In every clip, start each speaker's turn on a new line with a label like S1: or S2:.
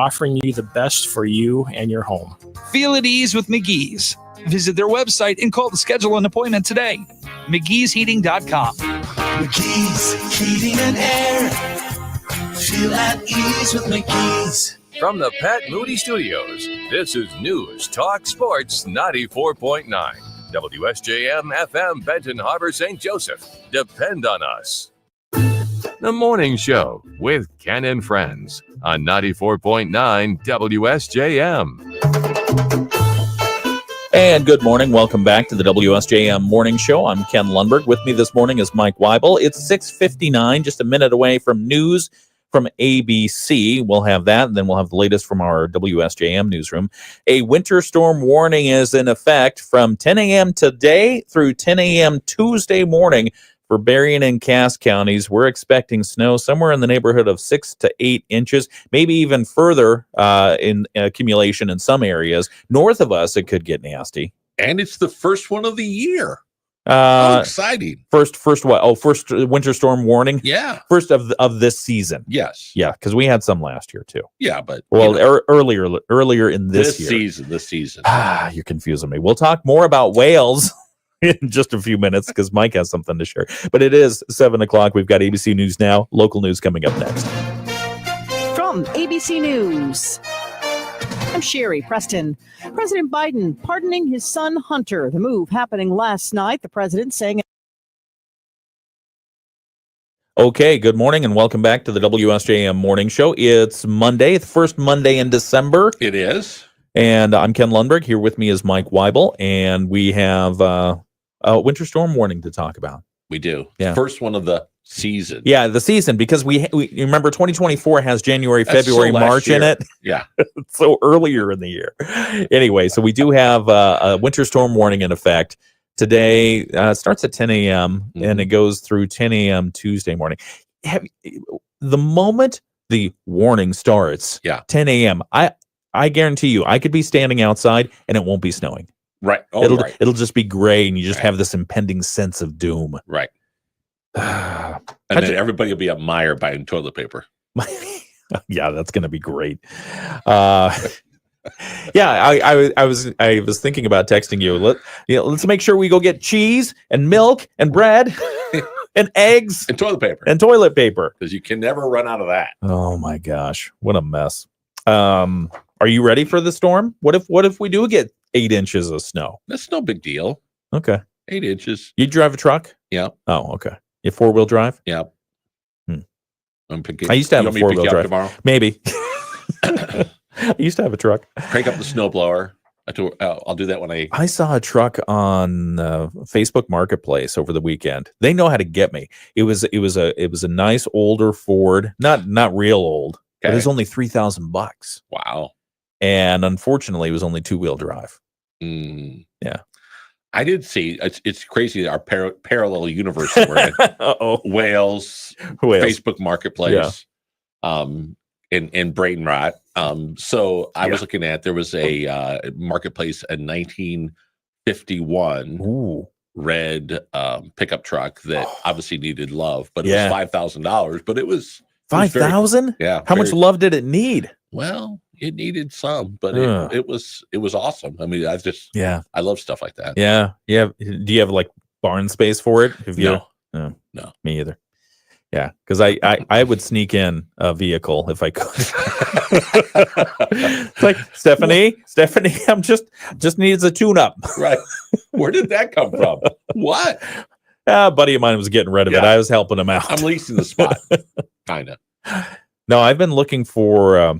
S1: offering you the best for you and your home.
S2: Feel at ease with McGee's. Visit their website and call to schedule an appointment today. McGee'sHeating.com.
S3: McGee's Heating and Air. Feel at ease with McGee's.
S4: From the Pat Moody Studios, this is News Talk Sports 94.9. WSJM FM Benton Harbor, St. Joseph. Depend on us. The Morning Show with Ken and Friends on 94.9 WSJM.
S5: And good morning. Welcome back to the WSJM Morning Show. I'm Ken Lundberg. With me this morning is Mike Weibel. It's 6:59, just a minute away from news from ABC. We'll have that, and then we'll have the latest from our WSJM newsroom. A winter storm warning is in effect from 10 a.m. today through 10 a.m. Tuesday morning for Berrien and Cass counties. We're expecting snow somewhere in the neighborhood of 6 to 8 inches, maybe even further in accumulation in some areas. North of us, it could get nasty.
S6: And it's the first one of the year. How exciting.
S5: First what? Oh, first winter storm warning?
S6: Yeah.
S5: First of this season.
S6: Yes.
S5: Yeah, because we had some last year too.
S6: Yeah, but
S5: earlier in this year.
S6: This season.
S5: You're confusing me. We'll talk more about Wales in just a few minutes because Mike has something to share. But it is 7 o'clock. We've got ABC News Now. Local news coming up next.
S7: From ABC News, I'm Sherry Preston. President Biden pardoning his son Hunter. The move happening last night. The president saying...
S5: Okay, good morning and welcome back to the WSJM Morning Show. It's Monday, the first Monday in December.
S6: It is.
S5: And I'm Ken Lundberg. Here with me is Mike Weibel. And we have a winter storm warning to talk about.
S6: We do.
S5: Yeah.
S6: First one of the season.
S5: Yeah, the season, because we remember 2024 has January, February, March in it.
S6: Yeah.
S5: So earlier in the year. Anyway, so we do have a winter storm warning in effect. Today starts at 10 a.m. and it goes through 10 a.m. Tuesday morning. The moment the warning starts, 10 a.m., I guarantee you, I could be standing outside and it won't be snowing.
S6: Right.
S5: It'll just be gray and you just have this impending sense of doom.
S6: Right. And then everybody will be at Meijer buying toilet paper.
S5: Yeah, that's going to be great. Yeah, I was thinking about texting you. Let's make sure we go get cheese and milk and bread and eggs
S6: and toilet paper. Because you can never run out of that.
S5: Oh my gosh, what a mess. Are you ready for the storm? What if we do get 8 inches of snow?
S6: That's no big deal.
S5: Okay.
S6: 8 inches.
S5: You drive a truck?
S6: Yeah.
S5: Oh, okay. You 4-wheel drive?
S6: Yeah.
S5: I used to have a 4-wheel drive.
S6: Tomorrow?
S5: Maybe. I used to have a truck.
S6: Crank up the snowblower. I'll do that when I
S5: saw a truck on Facebook Marketplace over the weekend. They know how to get me. It was a nice older Ford, not real old, but it was only $3,000.
S6: Wow.
S5: And unfortunately, it was only 2-wheel drive. Yeah.
S6: I did see it's crazy our parallel universe we're in. Wales, Facebook Marketplace, and brain rot. So I was looking at, there was a marketplace in 1951 red pickup truck that obviously needed love, but it was $5,000. But it was
S5: $5,000.
S6: Yeah.
S5: How much love did it need?
S6: Well, it needed some, but it was awesome. I mean, I love stuff like that.
S5: Yeah. Yeah. Do you have like barn space for it?
S6: No,
S5: me either. Yeah, because I would sneak in a vehicle if I could. It's like Stephanie, I'm just needs a tune-up.
S6: Right. Where did that come from? What?
S5: A buddy of mine was getting rid of it. I was helping him out.
S6: I'm leasing the spot. Kind of.
S5: No, I've been looking for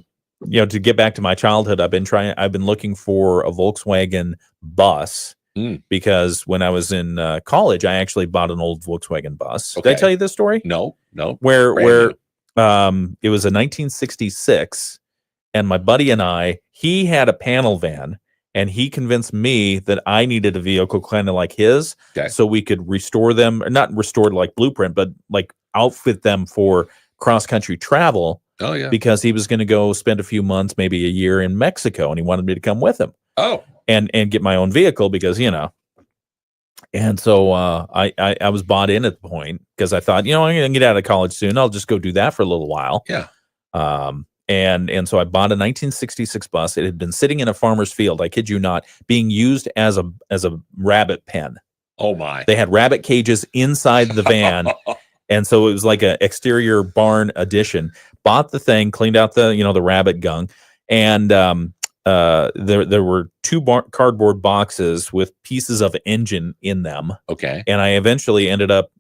S5: to get back to my childhood. I've been looking for a Volkswagen bus. Because when I was in college, I actually bought an old Volkswagen bus.
S6: Okay.
S5: Did I tell you this story?
S6: No.
S5: Where it was a 1966, and my buddy and he had a panel van, and he convinced me that I needed a vehicle kind of like his, so we could restore them, or not restored like Blueprint, but like outfit them for cross-country travel.
S6: Oh, yeah.
S5: Because he was going to go spend a few months, maybe a year in Mexico, and he wanted me to come with him.
S6: Oh.
S5: And get my own vehicle because, and so I was bought in at the point because I thought, I'm going to get out of college soon. I'll just go do that for a little while.
S6: Yeah.
S5: And so I bought a 1966 bus. It had been sitting in a farmer's field, I kid you not, being used as a rabbit pen.
S6: Oh my.
S5: They had rabbit cages inside the van. And so it was like an exterior barn addition. Bought the thing, cleaned out the rabbit dung, and there were two cardboard boxes with pieces of engine in them.
S6: Okay.
S5: And I eventually ended up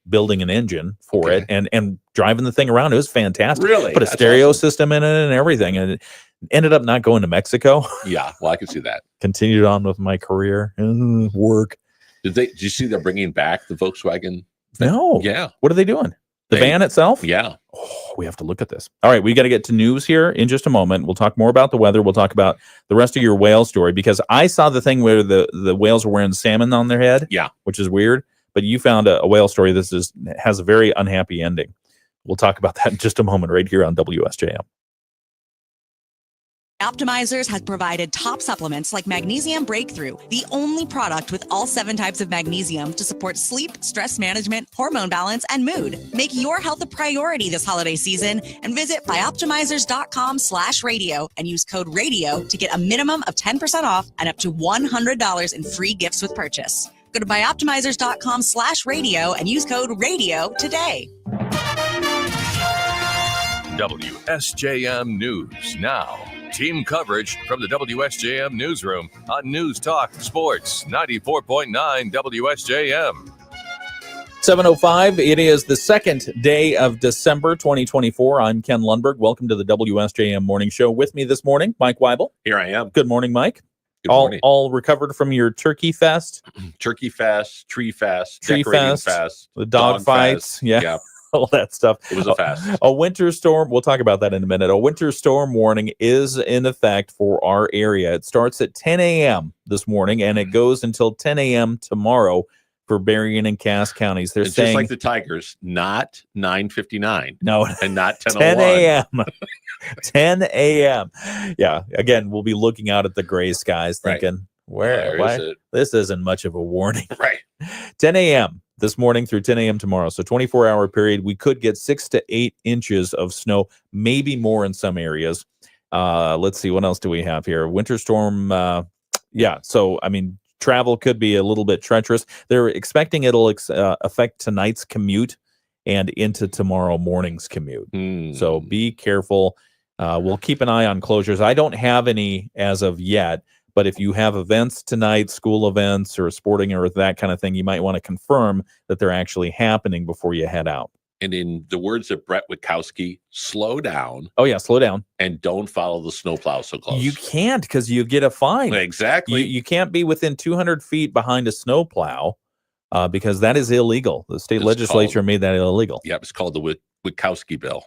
S5: building an engine for it and driving the thing around. It was fantastic.
S6: Really?
S5: Put a stereo system in it and everything, and it ended up not going to Mexico.
S6: Yeah, well, I can see that.
S5: Continued on with my career and work.
S6: Did you see they're bringing back the Volkswagen?
S5: No.
S6: Yeah.
S5: What are they doing? The van itself?
S6: Yeah.
S5: Oh, we have to look at this. All right, we got to get to news here in just a moment. We'll talk more about the weather. We'll talk about the rest of your whale story, because I saw the thing where the whales were wearing salmon on their head.
S6: Yeah.
S5: Which is weird. But you found a whale story that has a very unhappy ending. We'll talk about that in just a moment right here on WSJM.
S8: Optimizers has provided top supplements like Magnesium Breakthrough, the only product with all 7 types of magnesium to support sleep, stress management, hormone balance, and mood. Make your health a priority this holiday season and visit bioptimizers.com/radio and use code RADIO to get a minimum of 10% off and up to $100 in free gifts with purchase. Go to bioptimizers.com/radio and use code RADIO today.
S4: WSJM News Now. Team coverage from the WSJM Newsroom on News Talk Sports 94.9 WSJM.
S5: 7:05. It is the second day of December 2024. I'm Ken Lundberg. Welcome to the WSJM Morning Show. With me this morning, Mike Weibel.
S6: Here I am.
S5: Good morning, Mike.
S6: Good morning.
S5: All recovered from your turkey fest?
S6: Turkey fest, tree fest,
S5: tree
S6: fest,
S5: the dog fights.
S6: Fest.
S5: Yeah. All that stuff.
S6: It was a fest.
S5: A winter storm. We'll talk about that in a minute. A winter storm warning is in effect for our area. It starts at 10 a.m. this morning, and it goes until 10 a.m. tomorrow for Berrien and Cass counties. They're
S6: it's
S5: saying,
S6: just like the Tigers, not 9:59.
S5: No,
S6: and not
S5: 10 a.m. 10 a.m. Yeah. Again, we'll be looking out at the gray skies, thinking,
S6: Where is it?
S5: This isn't much of a warning.
S6: Right.
S5: 10 a.m. this morning through 10 a.m. tomorrow. So 24-hour period. We could get 6 to 8 inches of snow, maybe more in some areas. Let's see. What else do we have here? Winter storm. So, I mean, travel could be a little bit treacherous. They're expecting it'll affect tonight's commute and into tomorrow morning's commute. So be careful. We'll keep an eye on closures. I don't have any as of yet. But if you have events tonight, school events or sporting or that kind of thing, you might want to confirm that they're actually happening before you head out.
S6: And in the words of Brett Witkowski, slow down.
S5: Oh, yeah, slow down.
S6: And don't follow the snowplow so close.
S5: You can't, because you get a fine.
S6: Exactly.
S5: You can't be within 200 feet behind a snowplow because that is illegal. The state legislature made that illegal.
S6: Yeah, it's called the Witkowski bill.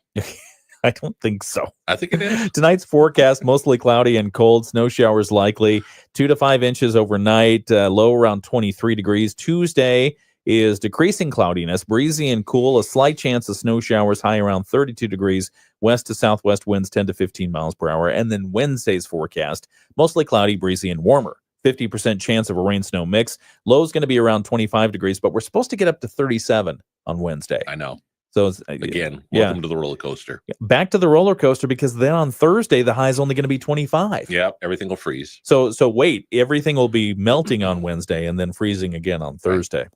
S5: I don't think so.
S6: I think it is.
S5: Tonight's forecast, mostly cloudy and cold. Snow showers likely. 2 to 5 inches overnight. Low around 23 degrees. Tuesday is decreasing cloudiness. Breezy and cool. A slight chance of snow showers. High around 32 degrees. West to southwest winds 10 to 15 miles per hour. And then Wednesday's forecast, mostly cloudy, breezy, and warmer. 50% chance of a rain-snow mix. Low is going to be around 25 degrees, but we're supposed to get up to 37 on Wednesday.
S6: I know.
S5: So it's,
S6: again, welcome to the roller coaster.
S5: Back to the roller coaster, because then on Thursday the high is only going to be 25.
S6: Yeah, everything will freeze.
S5: So wait, everything will be melting on Wednesday and then freezing again on Thursday. Right.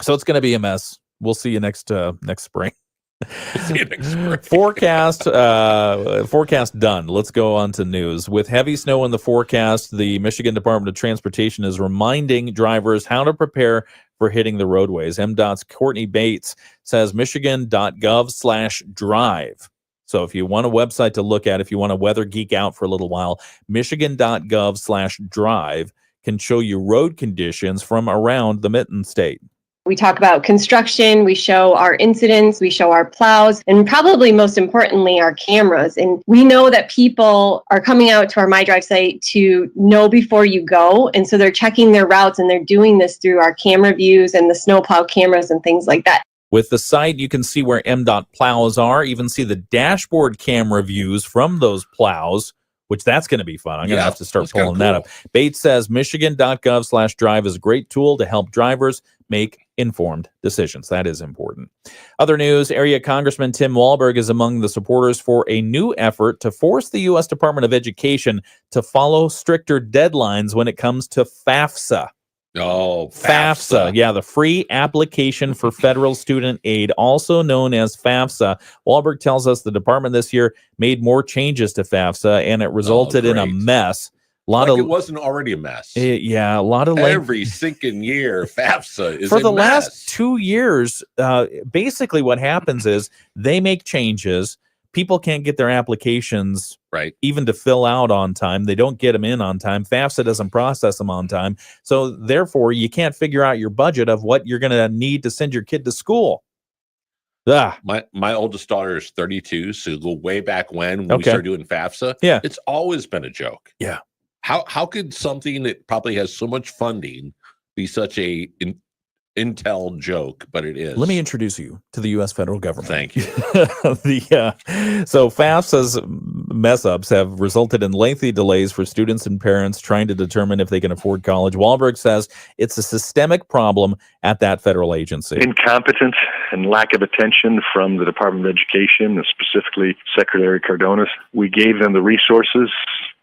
S5: So it's going to be a mess. We'll see you next spring. Forecast done. Let's go on to news. With heavy snow in the forecast, the Michigan Department of Transportation is reminding drivers how to prepare for hitting the roadways. MDOT's Courtney Bates says michigan.gov/drive. So if you want a website to look at, if you want to weather geek out for a little while, michigan.gov/drive can show you road conditions from around the Mitten State.
S9: We talk about construction, we show our incidents, we show our plows, and probably most importantly, our cameras. And we know that people are coming out to our MyDrive site to know before you go. And so they're checking their routes, and they're doing this through our camera views and the snowplow cameras and things like that.
S5: With the site, you can see where MDOT plows are, even see the dashboard camera views from those plows which that's going to be fun. I'm going to have to start
S6: that's kinda
S5: pulling that up. Bates says Michigan.gov/drive is a great tool to help drivers make informed decisions. That is important. Other news, area Congressman Tim Walberg is among the supporters for a new effort to force the U.S. Department of Education to follow stricter deadlines when it comes to FAFSA.
S6: Oh,
S5: FAFSA. Yeah, the free application for federal student aid, also known as FAFSA. Walberg tells us the department this year made more changes to FAFSA, and it resulted in a mess.
S6: It wasn't already a mess.
S5: Yeah, a lot of
S6: every sinking year FAFSA is
S5: for the
S6: mess.
S5: last 2 years. Basically, what happens is they make changes. People can't get their applications even to fill out on time. They don't get them in on time. FAFSA doesn't process them on time. So therefore, you can't figure out your budget of what you're going to need to send your kid to school.
S6: My oldest daughter is 32, so go way back when we started doing FAFSA.
S5: Yeah,
S6: it's always been a joke.
S5: Yeah.
S6: How could something that probably has so much funding be such a Intel joke? But it is.
S5: Let me introduce you to the U.S. federal government.
S6: Thank you.
S5: So FAFSA's mess ups have resulted in lengthy delays for students and parents trying to determine if they can afford college. Walberg says it's a systemic problem at that federal agency.
S10: Incompetence and lack of attention from the Department of Education, and specifically Secretary Cardonas. We gave them the resources,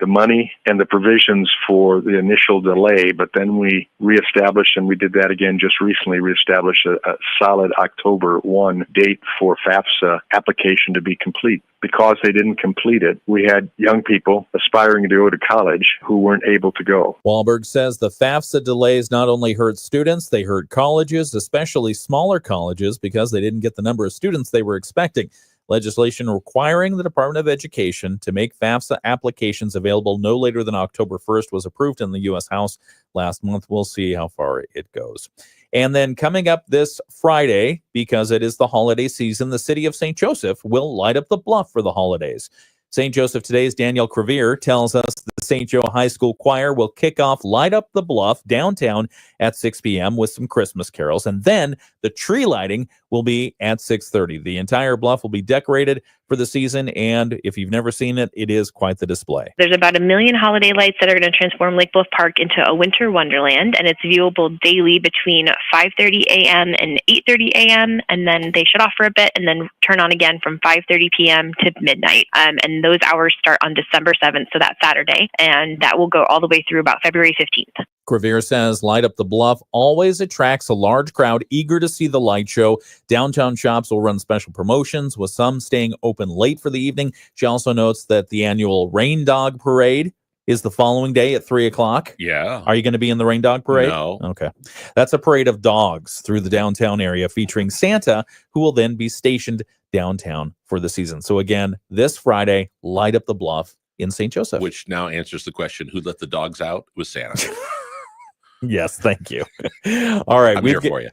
S10: the money, and the provisions for the initial delay, but then we reestablished, and we did that again just recently, reestablished a solid October 1 date for FAFSA application to be complete. Because they didn't complete it, we had young people aspiring to go to college who weren't able to go.
S5: Walberg says the FAFSA delays not only hurt students, they hurt colleges, especially smaller colleges, because they didn't get the number of students they were expecting. Legislation requiring the Department of Education to make FAFSA applications available no later than October 1st was approved in the U.S. House last month. We'll see how far it goes. And then coming up this Friday, because it is the holiday season, the city of St. Joseph will light up the bluff for the holidays. St. Joseph Today's Daniel Crevier tells us the St. Joe High School Choir will kick off Light Up the Bluff downtown at 6 p.m. with some Christmas carols. And then the tree lighting will be at 6:30. The entire bluff will be decorated for the season, and if you've never seen it, it is quite the display.
S11: There's about 1 million holiday lights that are going to transform Lake Bluff Park into a winter wonderland, and it's viewable daily between 5:30 a.m. and 8:30 a.m., and then they shut off for a bit and then turn on again from 5:30 p.m. to midnight. And those hours start on December 7th, so that's Saturday, and that will go all the way through about February 15th.
S5: Crevier says Light Up the Bluff always attracts a large crowd eager to see the light show. Downtown shops will run special promotions, with some staying open late for the evening. She also notes that the annual Rain Dog Parade is the following day at 3 o'clock.
S6: Yeah.
S5: Are you going to be in the Rain Dog Parade?
S6: No.
S5: Okay. That's a parade of dogs through the downtown area featuring Santa, who will then be stationed downtown for the season. So again, this Friday, Light Up the Bluff in St. Joseph.
S6: Which now answers the question, who let the dogs out? It was Santa.
S5: Yes, thank you. All right,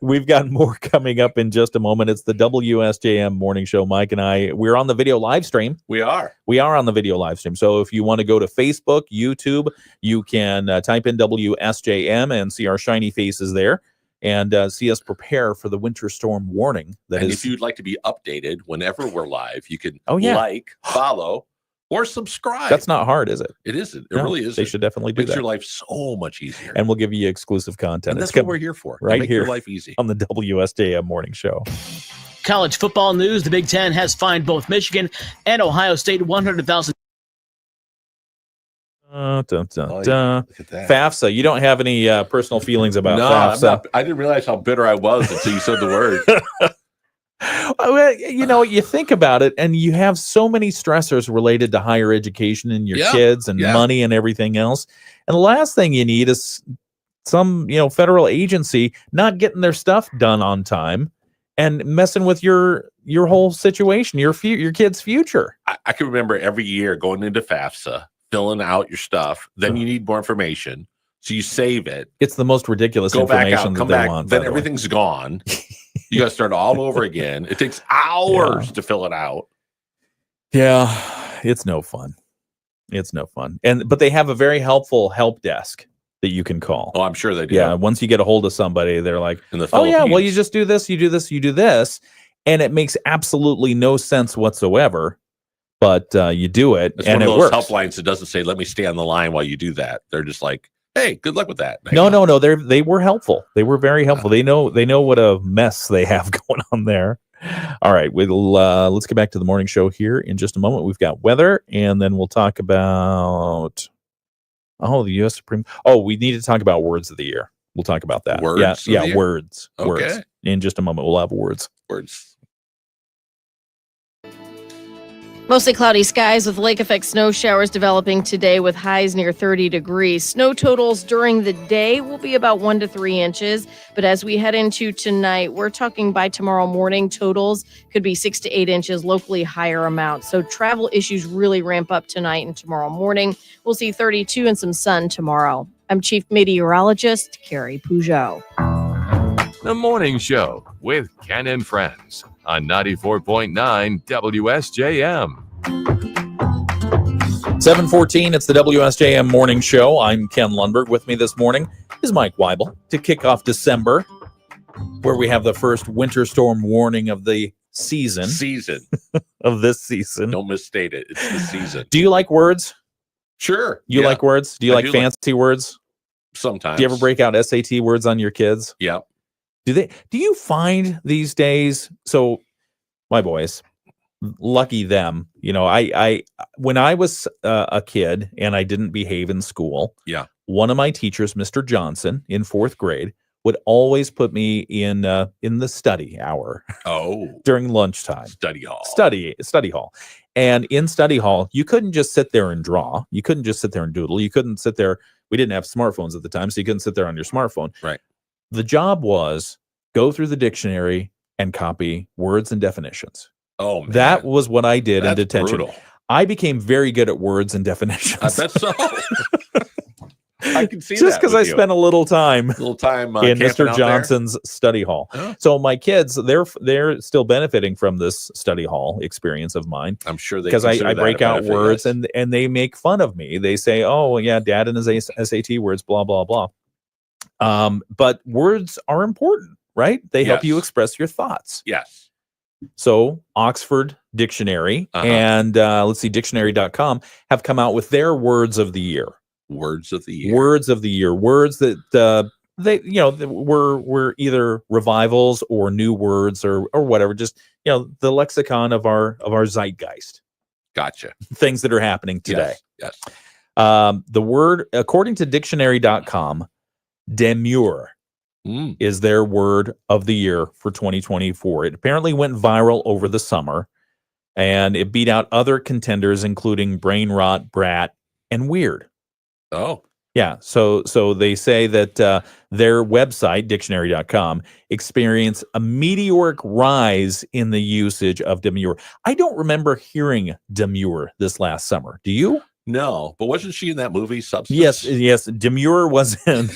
S5: we've got more coming up in just a moment. It's the WSJM Morning Show. Mike and I, we're on the video live stream.
S6: We are
S5: on the video live stream. So if you want to go to Facebook, YouTube, you can type in WSJM and see our shiny faces there and see us prepare for the winter storm warning.
S6: If you'd like to be updated whenever we're live, you can like, follow, or subscribe.
S5: That's not hard, is it?
S6: It isn't. It really isn't.
S5: They should definitely do that.
S6: Makes your life so much easier.
S5: And we'll give you exclusive content.
S6: And that's what we're here for.
S5: Right
S6: make
S5: here
S6: your life easy.
S5: On the WSJM Morning Show.
S12: College football news. The Big Ten has fined both Michigan and Ohio State $100,000.
S5: FAFSA. You don't have any personal feelings about FAFSA.
S6: I didn't realize how bitter I was until you said the word.
S5: Well, you think about it, and you have so many stressors related to higher education and your kids and money and everything else. And the last thing you need is some, federal agency not getting their stuff done on time and messing with your whole situation, your kid's future.
S6: I can remember every year going into FAFSA, filling out your stuff. Then you need more information, so you save it.
S5: It's the most ridiculous information that they want.
S6: Then everything's gone. You got to start all over again. It takes hours to fill it out.
S5: Yeah, it's no fun. But they have a very helpful help desk that you can call.
S6: Oh, I'm sure they do.
S5: Yeah, once you get a hold of somebody, they're like,
S6: well,
S5: you just do this, you do this, you do this. And it makes absolutely no sense whatsoever. but you do it,
S6: It's
S5: and
S6: one
S5: it
S6: of those
S5: works.
S6: helplines that doesn't say, let me stay on the line while you do that. They're just like, hey, good luck with that.
S5: No. They were helpful. They were very helpful. They know what a mess they have going on there. All right, let's get back to the morning show here in just a moment. We've got weather, and then we'll talk about the U.S. Supreme. Oh, we need to talk about words of the year. We'll talk about that.
S6: Words of the year?
S5: Words.
S6: Okay.
S5: Words. In just a moment, we'll have words.
S13: Mostly cloudy skies with lake effect snow showers developing today with highs near 30 degrees. Snow totals during the day will be about 1 to 3 inches. But as we head into tonight, we're talking by tomorrow morning, totals could be 6 to 8 inches, locally higher amounts. So travel issues really ramp up tonight and tomorrow morning. We'll see 32 and some sun tomorrow. I'm Chief Meteorologist Carrie Peugeot.
S4: The Morning Show with Ken and Friends on 94.9 WSJM.
S5: 7:14, it's the WSJM Morning Show. I'm Ken Lundberg. With me this morning is Mike Weibel to kick off December, where we have the first winter storm warning of the season. Of this season.
S6: Don't misstate it. It's the season.
S5: Do you like words?
S6: Sure.
S5: You like words? Do you like fancy words?
S6: Sometimes.
S5: Do you ever break out SAT words on your kids?
S6: Yeah.
S5: Do you find these days, so my boys, lucky them, I when I was a kid and I didn't behave in school, one of my teachers, Mr. Johnson, in 4th grade, would always put me in the study hour. During lunchtime.
S6: Study hall.
S5: Study hall. And in study hall, you couldn't just sit there and draw. You couldn't just sit there and doodle. You couldn't sit there. We didn't have smartphones at the time, so you couldn't sit there on your smartphone.
S6: Right.
S5: The job was go through the dictionary and copy words and definitions.
S6: Oh, man.
S5: That was what I did in
S6: That's
S5: detention.
S6: brutal.
S5: I became very good at words and definitions.
S6: I bet so. I can see
S5: just
S6: that
S5: because I
S6: with you.
S5: spent a little time
S6: in
S5: Mr.
S6: camping out
S5: Johnson's study hall.
S6: Huh?
S5: So my kids, they're still benefiting from this study hall experience of mine.
S6: I'm sure they
S5: because I
S6: consider that
S5: break
S6: a
S5: out
S6: benefit,
S5: words
S6: yes.
S5: and they make fun of me. They say, "Oh yeah, Dad and his SAT words, blah blah blah." But words are important, right? They help you express your thoughts.
S6: Yes.
S5: So Oxford Dictionary and let's see, dictionary.com have come out with their words of the year.
S6: Words of the year.
S5: Words of the year. Words that were either revivals or new words or whatever. Just the lexicon of our zeitgeist.
S6: Gotcha.
S5: Things that are happening today.
S6: Yes.
S5: The word, according to dictionary.com, demure is their word of the year for 2024. It apparently went viral over the summer, and it beat out other contenders, including brain rot, brat, and weird.
S6: Oh.
S5: Yeah. So they say that their website, dictionary.com, experienced a meteoric rise in the usage of demure. I don't remember hearing demure this last summer. Do you?
S6: No, but wasn't she in that movie Substance?
S5: Yes. Demure was in.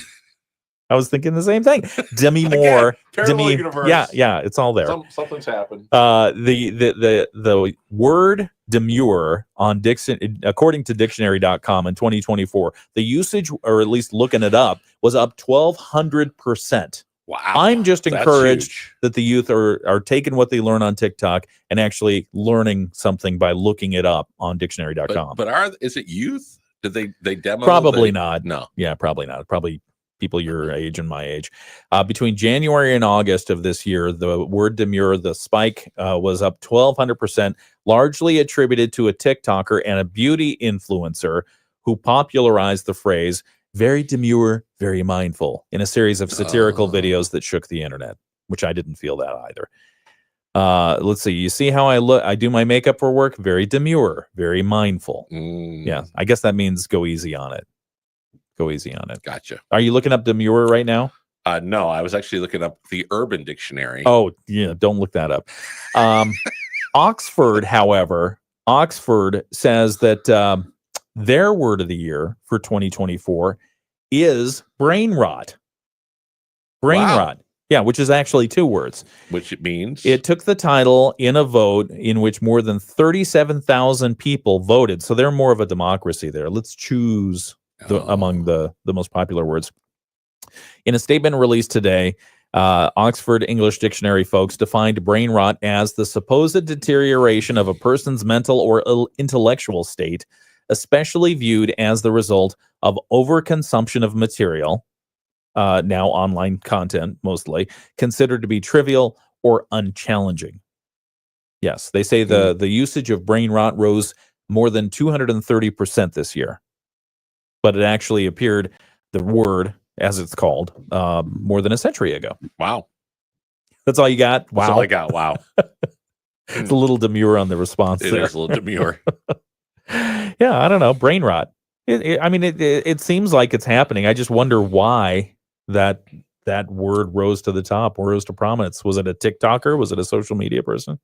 S5: I was thinking the same thing. Demi Moore.
S6: Parallel universe.
S5: Yeah, it's all there.
S6: Something's happened.
S5: The word demure on according to dictionary.com in 2024, the usage, or at least looking it up, was up 1,200%.
S6: Wow.
S5: I'm just
S6: That's
S5: encouraged
S6: huge.
S5: that the youth are taking what they learn on TikTok and actually learning something by looking it up on dictionary.com.
S6: But is it youth? Did they demo?
S5: Probably not.
S6: No.
S5: Yeah, probably not. Probably people your age and my age. Between January and August of this year, the word demure, the spike was up 1,200%, largely attributed to a TikToker and a beauty influencer who popularized the phrase "very demure, very mindful" in a series of satirical videos that shook the internet, which I didn't feel that either. Let's see. You see how I look? I do my makeup for work. Very demure, very mindful. Yeah, I guess that means go easy on it. Go easy on it.
S6: Gotcha.
S5: Are you looking up demure right now?
S6: No, I was actually looking up the Urban Dictionary.
S5: Oh, yeah, don't look that up. Oxford, however, says that their word of the year for 2024 is brain rot. Brain rot. Yeah, which is actually 2 words.
S6: Which it means?
S5: It took the title in a vote in which more than 37,000 people voted. So they're more of a democracy there. Let's choose among the most popular words. In a statement released today, Oxford English Dictionary folks defined brain rot as the supposed deterioration of a person's mental or intellectual state, especially viewed as the result of overconsumption of material, now online content mostly, considered to be trivial or unchallenging. Yes, they say the usage of brain rot rose more than 230% this year, but it actually appeared, the word, as it's called, more than a century ago.
S6: Wow.
S5: That's all you got? Wow.
S6: That's all I got. Wow.
S5: It's a little demure on the response.
S6: It
S5: there.
S6: is a little demure.
S5: Yeah, I don't know. Brain rot. It seems like it's happening. I just wonder why that word rose to the top, or rose to prominence. Was it a TikToker? Was it a social media person?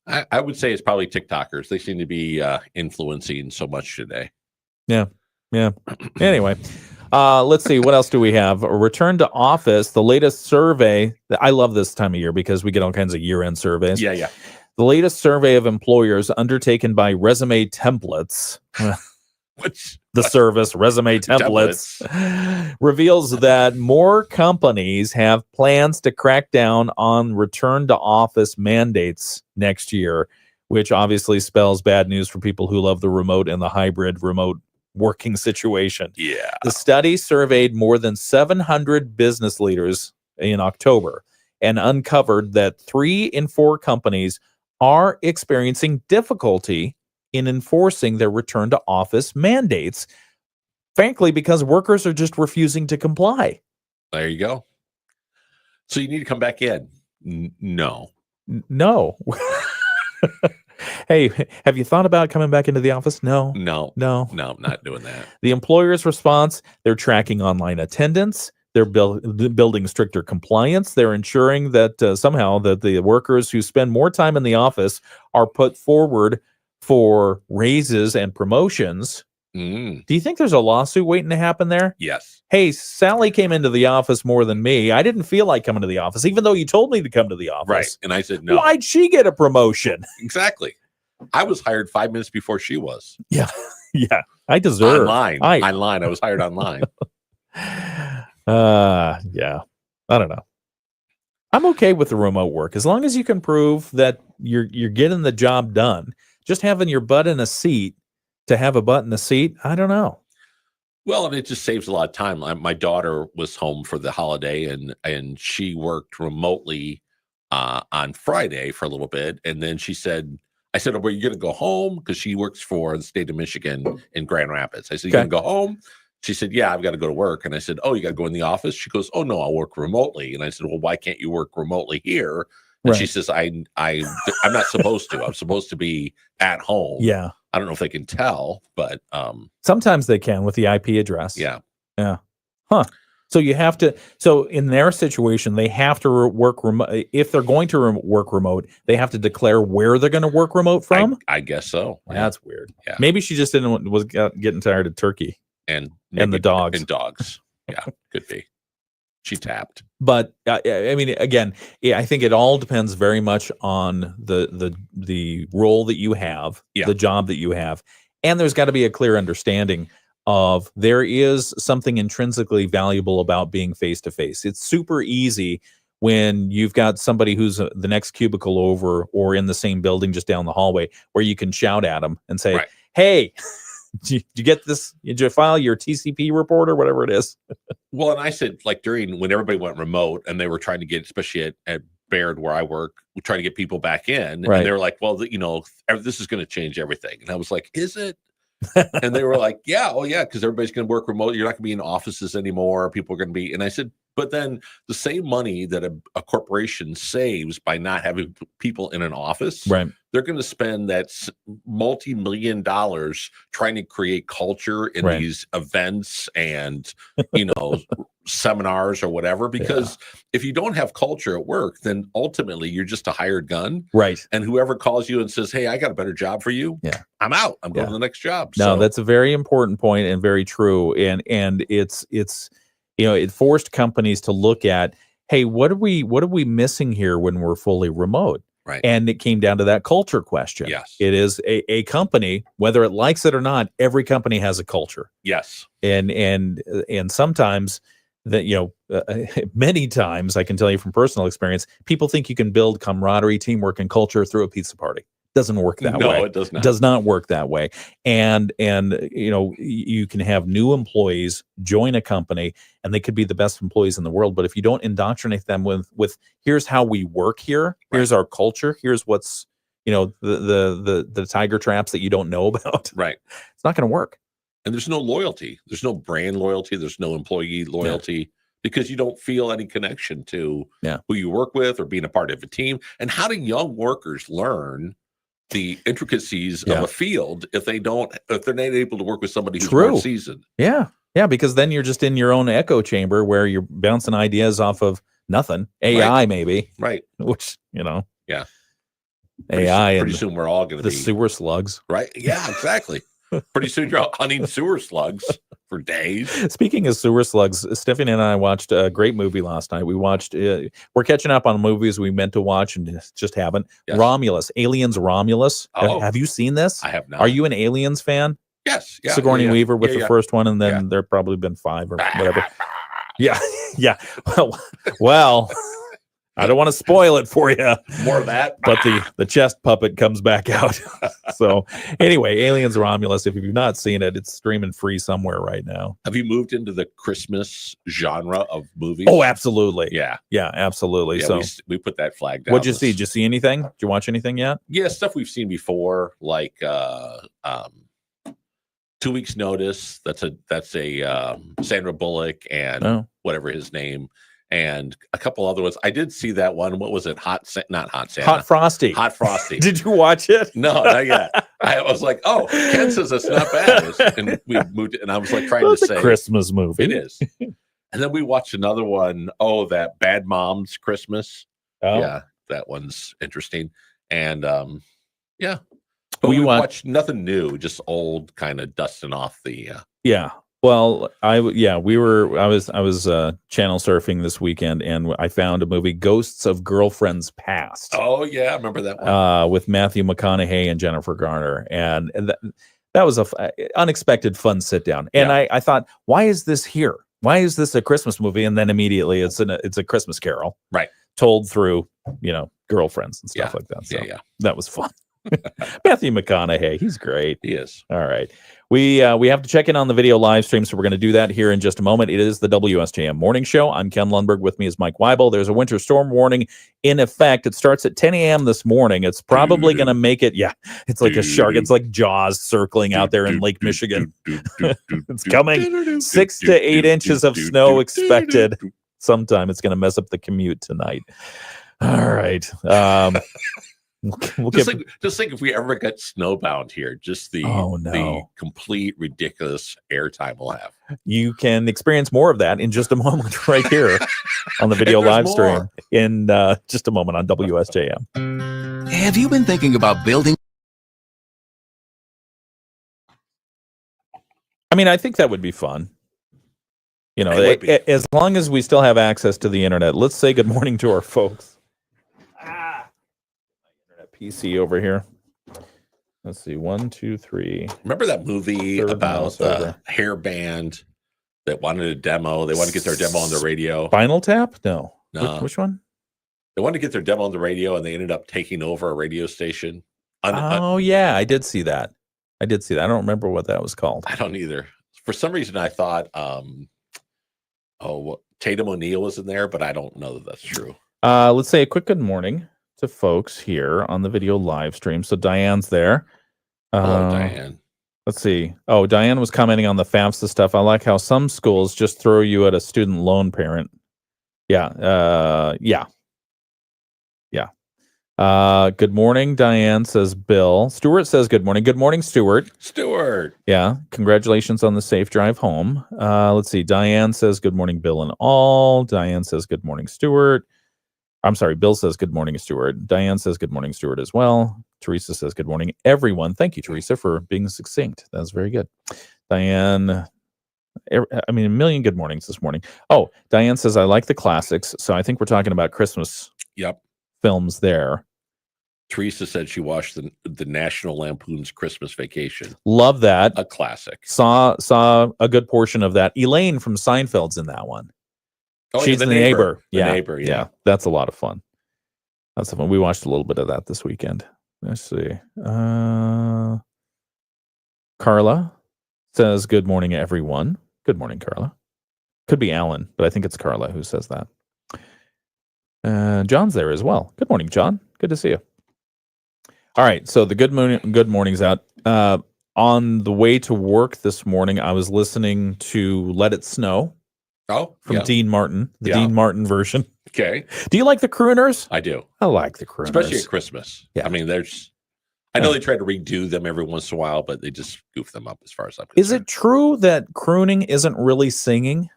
S6: I would say it's probably TikTokers. They seem to be influencing so much today.
S5: Yeah. Anyway, let's see. What else do we have? A return to office. The latest survey. I love this time of year because we get all kinds of year-end surveys.
S6: Yeah.
S5: The latest survey of employers undertaken by Resume Templates. The service Resume Templates reveals that more companies have plans to crack down on return to office mandates next year, which obviously spells bad news for people who love the remote and the hybrid remote working situation.
S6: Yeah.
S5: The study surveyed more than 700 business leaders in October and uncovered that 3 in 4 companies are experiencing difficulty in enforcing their return to office mandates, frankly, because workers are just refusing to comply.
S6: There you go. So you need to come back in. No.
S5: Hey, have you thought about coming back into the office? No,
S6: I'm not doing that.
S5: The employer's response: they're tracking online attendance. They're building stricter compliance. They're ensuring that somehow that the workers who spend more time in the office are put forward for raises and promotions. Do you think there's a lawsuit waiting to happen there?
S6: Yes.
S5: Hey, Sally came into the office more than me. I didn't feel like coming to the office, even though you told me to come to the office.
S6: Right. And I said no.
S5: Why'd she get a promotion?
S6: Exactly. I was hired 5 minutes before she was.
S5: Yeah. I deserve.
S6: Online. I was hired online.
S5: Yeah. I don't know. I'm okay with the remote work as long as you can prove that you're getting the job done. Just having your butt in a seat to have a butt in the seat, I don't know.
S6: Well, and it just saves a lot of time. My daughter was home for the holiday, and she worked remotely on Friday for a little bit, and then I said, "Oh, well, you're going to go home?" Because she works for the state of Michigan in Grand Rapids. I said, "You're going to go home?" She said, "Yeah, I've got to go to work." And I said, "Oh, you got to go in the office?" She goes, "Oh, no, I'll work remotely." And I said, "Well, why can't you work remotely here?" And she says, I'm not supposed to. I'm supposed to be at home.
S5: Yeah.
S6: I don't know if they can tell, but
S5: sometimes they can with the IP address.
S6: Yeah.
S5: Huh. So you have to. So in their situation, they have to work remote. If they're going to work remote, they have to declare where they're going to work remote from.
S6: I guess so.
S5: Yeah. That's weird.
S6: Yeah.
S5: Maybe she just was getting tired of turkey
S6: and
S5: the dogs.
S6: And dogs. Yeah, could be. She tapped.
S5: But I mean, again, I think it all depends very much on the role that you have, the job that you have, and there's got to be a clear understanding of there is something intrinsically valuable about being face to face. It's super easy when you've got somebody who's the next cubicle over or in the same building just down the hallway, where you can shout at them and say, "Hey." Did you get this? Did you file your TCP report or whatever it is?
S6: Well, and I said, like, when everybody went remote and they were trying to get, especially at Baird where I work, we're trying to get people back in.
S5: Right.
S6: And they were like, well, this is going to change everything. And I was like, is it? And they were like, yeah, because everybody's going to work remote. You're not going to be in offices anymore. People are going to be. And I said, but then the same money that a corporation saves by not having people in an office,
S5: right?
S6: They're going to spend that multi-million dollars trying to create culture in these events and, seminars or whatever. Because if you don't have culture at work, then ultimately you're just a hired gun.
S5: Right.
S6: And whoever calls you and says, "Hey, I got a better job for you."
S5: Yeah.
S6: I'm out. I'm going to the next job.
S5: No, that's a very important point and very true. And it's it forced companies to look at, hey, what are we missing here when we're fully remote?
S6: Right.
S5: And it came down to that culture question.
S6: Yes.
S5: It is a company, whether it likes it or not, every company has a culture.
S6: Yes.
S5: And sometimes many times I can tell you from personal experience, people think you can build camaraderie, teamwork, and culture through a pizza party. Doesn't work that way.
S6: No, it does not.
S5: Does not work that way. And you can have new employees join a company, and they could be the best employees in the world. But if you don't indoctrinate them with here's how we work here, here's our culture, here's what's the tiger traps that you don't know about.
S6: Right.
S5: It's not going to work.
S6: And there's no loyalty. There's no brand loyalty. There's no employee loyalty because you don't feel any connection to who you work with or being a part of a team. And how do young workers learn the intricacies of a field if they're not able to work with somebody who's more seasoned?
S5: Yeah, because then you're just in your own echo chamber where you're bouncing ideas off of nothing. AI maybe,
S6: right?
S5: Which
S6: AI
S5: pretty
S6: soon we're all going to
S5: the
S6: be
S5: sewer slugs,
S6: right? Yeah, exactly. Pretty soon you're out hunting sewer slugs for days.
S5: Speaking of sewer slugs, Stephanie and I watched a great movie last night. We watched, we're catching up on movies we meant to watch and just haven't.
S6: Yes.
S5: Romulus, Aliens Romulus.
S6: Oh.
S5: Have you seen this?
S6: I have not.
S5: Are you an Aliens fan?
S6: Yes. Yeah,
S5: Sigourney Weaver with the
S6: yeah.
S5: first one, and then there probably been 5 or whatever. Yeah. Well, I don't want to spoil it for you.
S6: More of that.
S5: But the chest puppet comes back out. So anyway, Aliens Romulus, if you've not seen it, it's streaming free somewhere right now.
S6: Have you moved into the Christmas genre of movies?
S5: Oh, absolutely.
S6: Yeah,
S5: absolutely.
S6: Yeah,
S5: so
S6: we put that flag down.
S5: What'd you see? Did you see anything? Did you watch anything yet?
S6: Yeah, stuff we've seen before, like 2 Weeks Notice. That's a Sandra Bullock and whatever his name. And a couple other ones. I did see that one. What was it? Not Hot Santa.
S5: Hot Frosty.
S6: Hot Frosty.
S5: Did you watch it?
S6: No, not yet. I was like, oh, Ken says it's not bad. And we moved it, and I was like trying to say
S5: a Christmas movie.
S6: It is. And then we watched another one. Oh, that Bad Moms Christmas.
S5: Oh.
S6: Yeah, that one's interesting. And but
S5: we
S6: we watched nothing new, just old kind of dusting off the
S5: Yeah. Well, I was channel surfing this weekend, and I found a movie, Ghosts of Girlfriends Past.
S6: Oh yeah, I remember that one.
S5: With Matthew McConaughey and Jennifer Garner, and that was a unexpected fun sit down. And I thought, why is this here? Why is this a Christmas movie? And then immediately it's a Christmas Carol,
S6: right?
S5: Told through girlfriends and stuff like that. So that was fun. Matthew McConaughey, he's great.
S6: He is.
S5: All right. We have to check in on the video live stream, so we're going to do that here in just a moment. It is the WSJM Morning Show. I'm Ken Lundberg. With me is Mike Weibel. There's a winter storm warning in effect. It starts at 10 a.m. this morning. It's probably going to make it. Yeah, it's like a shark. It's like Jaws circling out there in Lake Michigan. It's coming. 6 to 8 inches of snow expected. Sometime it's going to mess up the commute tonight. All right.
S6: Just think if we ever get snowbound here, just the complete ridiculous airtime we'll have.
S5: You can experience more of that in just a moment right here on the video live stream in just a moment on WSJM.
S3: Have you been thinking about building?
S5: I mean, I think that would be fun. As long as we still have access to the internet. Let's say good morning to our folks. PC over here. Let's see. 1, 2, 3.
S6: Remember that movie about the hair band that wanted a demo? They wanted to get their demo on the radio.
S5: Spinal Tap? No. Which one?
S6: They wanted to get their demo on the radio, and they ended up taking over a radio station.
S5: Yeah, I did see that. I don't remember what that was called.
S6: I don't either. For some reason, I thought, Tatum O'Neal was in there, but I don't know that that's true.
S5: Let's say a quick good morning to folks here on the video live stream. So Diane's there.
S6: Hello, Diane.
S5: Let's see. Oh, Diane was commenting on the FAFSA stuff. I like how some schools just throw you at a student loan parent. Yeah. Good morning, Diane, says Bill. Stuart says good morning. Good morning, Stuart. Yeah. Congratulations on the safe drive home. Let's see. Diane says good morning, Bill and all. Diane says good morning, Stuart. I'm sorry, Bill says good morning, Stuart. Diane says good morning, Stuart, as well. Teresa says good morning, everyone. Thank you, Teresa, for being succinct. That was very good. Diane, a million good mornings this morning. Oh, Diane says, I like the classics. So I think we're talking about Christmas films there.
S6: Teresa said she watched the National Lampoon's Christmas Vacation.
S5: Love that.
S6: A classic.
S5: Saw a good portion of that. Elaine from Seinfeld's in that one.
S6: Oh,
S5: She's the neighbor.
S6: The
S5: Yeah.
S6: neighbor. Yeah.
S5: That's a lot of fun. That's fun. We watched a little bit of that this weekend. Let's see. Carla says, "Good morning, everyone." Good morning, Carla. Could be Alan, but I think it's Carla who says that. John's there as well. Good morning, John. Good to see you. All right, so the good morning's out. On the way to work this morning, I was listening to "Let It Snow" from Dean Martin, the Dean Martin version.
S6: Okay.
S5: Do you like the crooners?
S6: I do.
S5: I like the crooners,
S6: especially at Christmas. Yeah. I mean, I know they try to redo them every once in a while, but they just goof them up as far as I'm concerned.
S5: Is it true that crooning isn't really singing?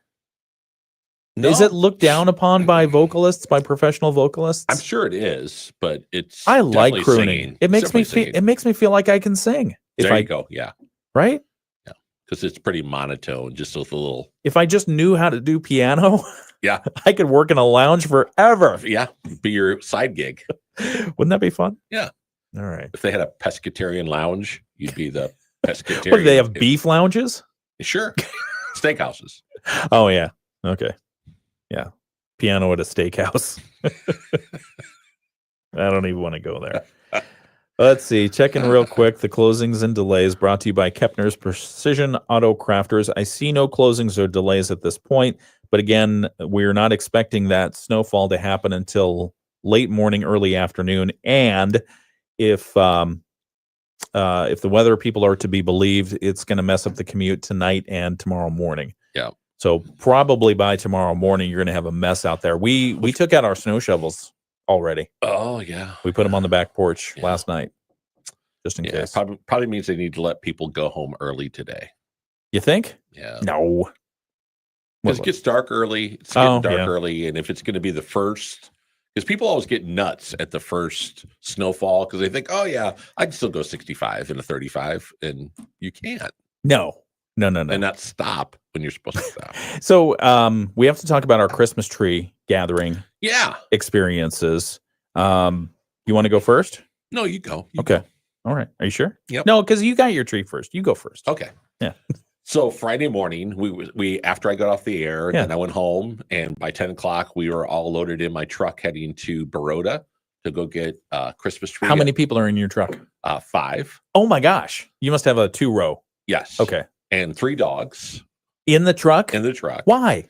S5: No. Is it looked down upon by vocalists, by professional vocalists?
S6: I'm sure it is, but it's.
S5: I like crooning.
S6: Singing.
S5: It makes me feel. It makes me feel like I can sing.
S6: There you go. Yeah.
S5: Right.
S6: Yeah, because it's pretty monotone, just with a little.
S5: If I just knew how to do piano,
S6: yeah,
S5: I could work in a lounge forever.
S6: Yeah, be your side gig.
S5: Wouldn't that be fun?
S6: Yeah.
S5: All right.
S6: If they had a pescatarian lounge, you'd be the pescatarian.
S5: What, do they have beef lounges?
S6: Sure. Steakhouses.
S5: Oh yeah. Okay. Yeah. Piano at a steakhouse. I don't even want to go there. Let's see. Checking real quick. The closings and delays brought to you by Kepner's Precision Auto Crafters. I see no closings or delays at this point, but again, we're not expecting that snowfall to happen until late morning, early afternoon. And if the weather people are to be believed, it's going to mess up the commute tonight and tomorrow morning.
S6: Yeah.
S5: So probably by tomorrow morning, you're going to have a mess out there. We took out our snow shovels already.
S6: Oh yeah.
S5: We put them on the back porch last night, just in case.
S6: Probably means they need to let people go home early today.
S5: You think?
S6: Yeah.
S5: No.
S6: Because it gets dark early. It's getting dark early, and if it's going to be the first, because people always get nuts at the first snowfall because they think, oh yeah, I can still go 65 and a 35, and you can't.
S5: No. And
S6: not stop when you're supposed to stop.
S5: So we have to talk about our Christmas tree gathering experiences. You want to go first?
S6: No, you go.
S5: Okay. All right. Are you sure?
S6: Yep.
S5: No, because you got your tree first. You go first.
S6: Okay.
S5: Yeah.
S6: So Friday morning, we after I got off the air, then I went home, and by 10 o'clock, we were all loaded in my truck heading to Baroda to go get Christmas tree.
S5: How many people are in your truck?
S6: 5.
S5: Oh my gosh. You must have a 2-row.
S6: Yes.
S5: Okay.
S6: And 3 dogs.
S5: In the truck?
S6: In the truck.
S5: Why?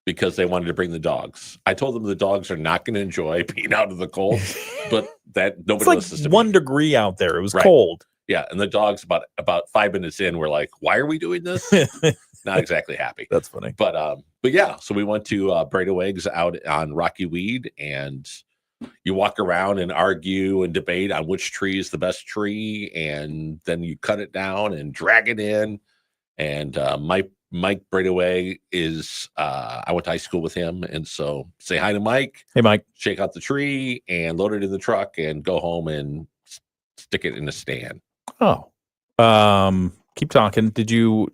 S6: Because they wanted to bring the dogs. I told them the dogs are not going to enjoy being out of the cold, but that nobody listens to me.
S5: 1 degree out there. It was cold.
S6: Yeah, and the dogs about 5 minutes in were like, "Why are we doing this?" Not exactly happy.
S5: That's funny.
S6: But yeah, so we went to Brado Eggs out on Rocky Weed, and you walk around and argue and debate on which tree is the best tree, and then you cut it down and drag it in. And Mike Bradaway is I went to high school with him, and so say hi to Mike.
S5: Hey, Mike.
S6: Shake out the tree and load it in the truck and go home and stick it in a stand.
S5: Oh, keep talking. Did you?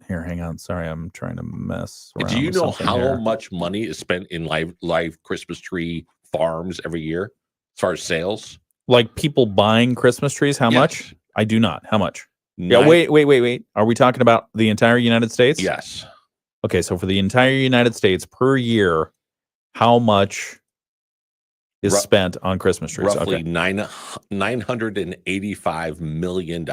S5: Here, hang on. Sorry, I'm trying to mess around.
S6: Do you
S5: with
S6: know
S5: something
S6: how
S5: here.
S6: much money is spent in live Christmas tree farms every year, as far as sales?
S5: Like people buying Christmas trees? How much? I do not. How much? Yeah,
S6: Nine-
S5: wait. Are we talking about the entire United States?
S6: Yes.
S5: Okay, so for the entire United States per year, how much is spent on Christmas trees?
S6: Roughly
S5: Okay.
S6: $985 million.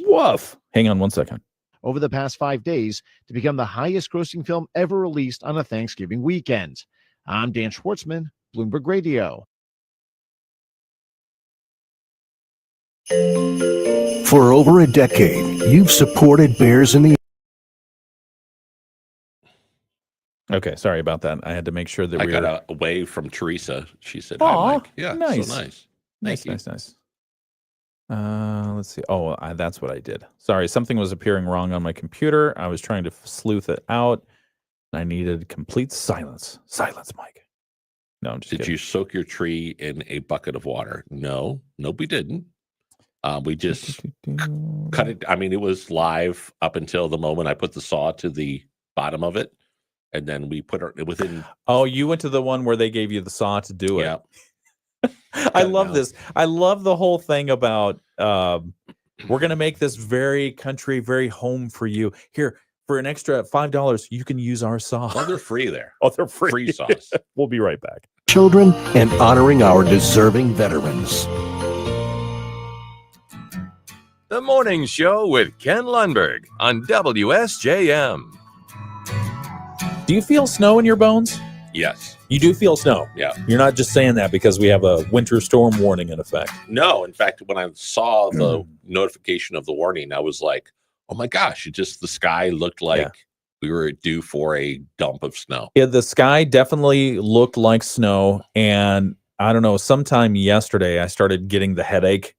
S5: Woof. Hang on 1 second.
S14: Over the past 5 days to become the highest grossing film ever released on a Thanksgiving weekend. I'm Dan Schwartzman, Bloomberg Radio.
S15: For over a decade, you've supported Bears in the...
S5: Okay, sorry about that. I had to make sure that
S6: I
S5: we
S6: got a wave from Teresa. She said, "Hi,
S5: Aw,
S6: Mike." Yeah,
S5: nice.
S6: so nice.
S5: Nice,
S6: Thank you.
S5: nice. Let's see. Oh, that's what I did. Sorry, something was appearing wrong on my computer. I was trying to sleuth it out. I needed complete silence. Silence, Mike. No, I'm just
S6: Did
S5: kidding.
S6: you soak your tree in a bucket of water? No, nope, we didn't. We just cut it. I mean, it was live up until the moment I put the saw to the bottom of it, and then we put it within.
S5: Oh, you went to the one where they gave you the saw to do it.
S6: Yeah.
S5: I love this. I love the whole thing about we're going to make this very country, very home for you. Here, For an extra $5, you can use our sauce.
S6: Well, they're free there.
S5: Oh, they're free.
S6: Free sauce.
S5: We'll be right back.
S15: Children and honoring our deserving veterans.
S4: The Morning Show with Ken Lundberg on WSJM.
S5: Do you feel snow in your bones?
S6: Yes.
S5: You do feel snow?
S6: Yeah.
S5: You're not just saying that because we have a winter storm warning in effect.
S6: No, in fact, when I saw the notification of the warning, I was like, oh my gosh, the sky looked like we were due for a dump of snow.
S5: Yeah, the sky definitely looked like snow. And I don't know, sometime yesterday, I started getting the headache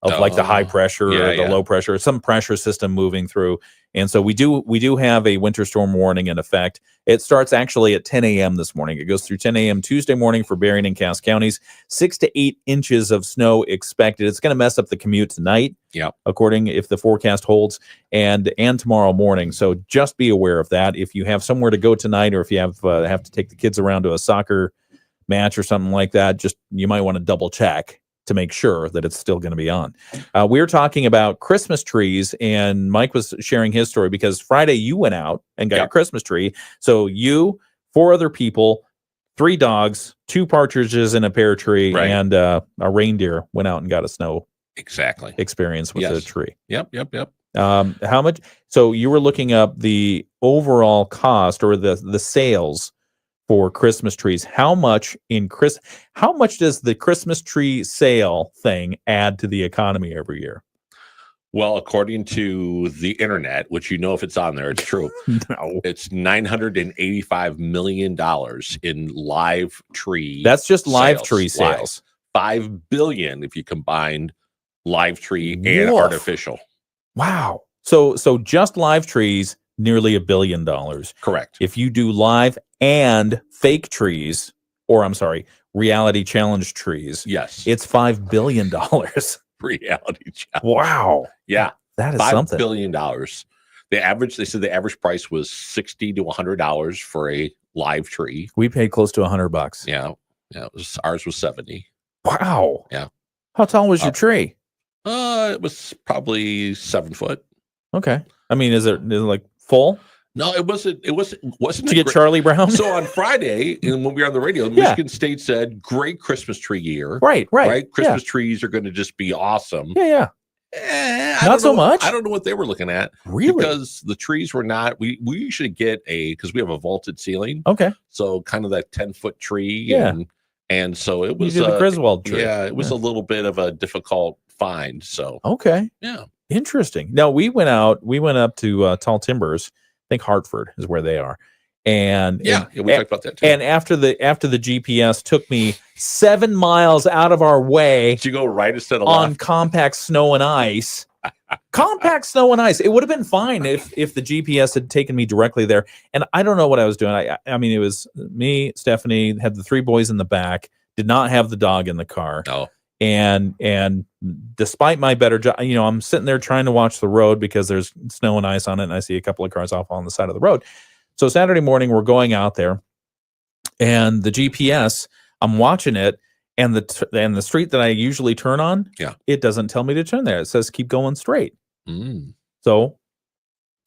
S5: of like the high pressure or the low pressure, some pressure system moving through. And so we do have a winter storm warning in effect. It starts actually at 10 a.m. this morning. It goes through 10 a.m. Tuesday morning for Berrien and Cass counties. 6 to 8 inches of snow expected. It's going to mess up the commute tonight.
S6: Yeah.
S5: According if the forecast holds, and tomorrow morning. So just be aware of that. If you have somewhere to go tonight, or if you have to take the kids around to a soccer match or something like that, just you might want to double check to make sure that it's still going to be on. We're talking about Christmas trees, and Mike was sharing his story because Friday you went out and got your Christmas tree. So you, 4 other people, 3 dogs, 2 partridges in a pear tree, and a reindeer went out and got a snow experience with the tree.
S6: Yep.
S5: How much? So you were looking up the overall cost or the sales for Christmas trees. How much does the Christmas tree sale thing add to the economy every year?
S6: Well, according to the internet, which if it's on there, it's true.
S5: No.
S6: It's $985 million in live tree.
S5: That's just live tree sales.
S6: $5 billion if you combined live tree and artificial.
S5: Wow. So just live trees, nearly $1 billion.
S6: Correct.
S5: If you do live and fake trees, or I'm sorry, reality challenge trees,
S6: yes,
S5: it's $5 billion.
S6: Reality challenge.
S5: Wow.
S6: Yeah.
S5: That is
S6: $5
S5: something.
S6: billion. They said the average price was $60 to $100 for a live tree.
S5: We paid close to $100.
S6: Yeah. Ours was 70.
S5: Wow.
S6: Yeah.
S5: How tall was your tree?
S6: It was probably 7 foot.
S5: Okay. I mean, is it like full?
S6: No, it wasn't. It wasn't
S5: to get Charlie Brown.
S6: So on Friday, and when we were on the radio, Michigan State said, "Great Christmas tree year."
S5: Right.
S6: Christmas trees are going to just be awesome.
S5: Yeah.
S6: Not
S5: so much.
S6: I don't know what they were looking at.
S5: Really?
S6: Because the trees were not. We usually get because we have a vaulted ceiling.
S5: Okay.
S6: So kind of that 10-foot tree.
S5: Yeah.
S6: And so it was
S5: the Griswold tree.
S6: Yeah, it was a little bit of a difficult find. So
S5: okay.
S6: Yeah.
S5: Interesting. Now we went up to Tall Timbers. I think Hartford is where they are. And
S6: we talked about that too.
S5: And after the GPS took me 7 miles out of our way.
S6: Did you go right instead of
S5: on
S6: left?
S5: compact snow and ice? Compact snow and ice. It would have been fine if the GPS had taken me directly there. And I don't know what I was doing. I mean, it was me, Stephanie, had the 3 boys in the back, did not have the dog in the car.
S6: Oh.
S5: And despite my better job, I'm sitting there trying to watch the road because there's snow and ice on it, and I see a couple of cars off on the side of the road. So Saturday morning, we're going out there, and the GPS, I'm watching it, and the street that I usually turn on, it doesn't tell me to turn there. It says keep going straight. So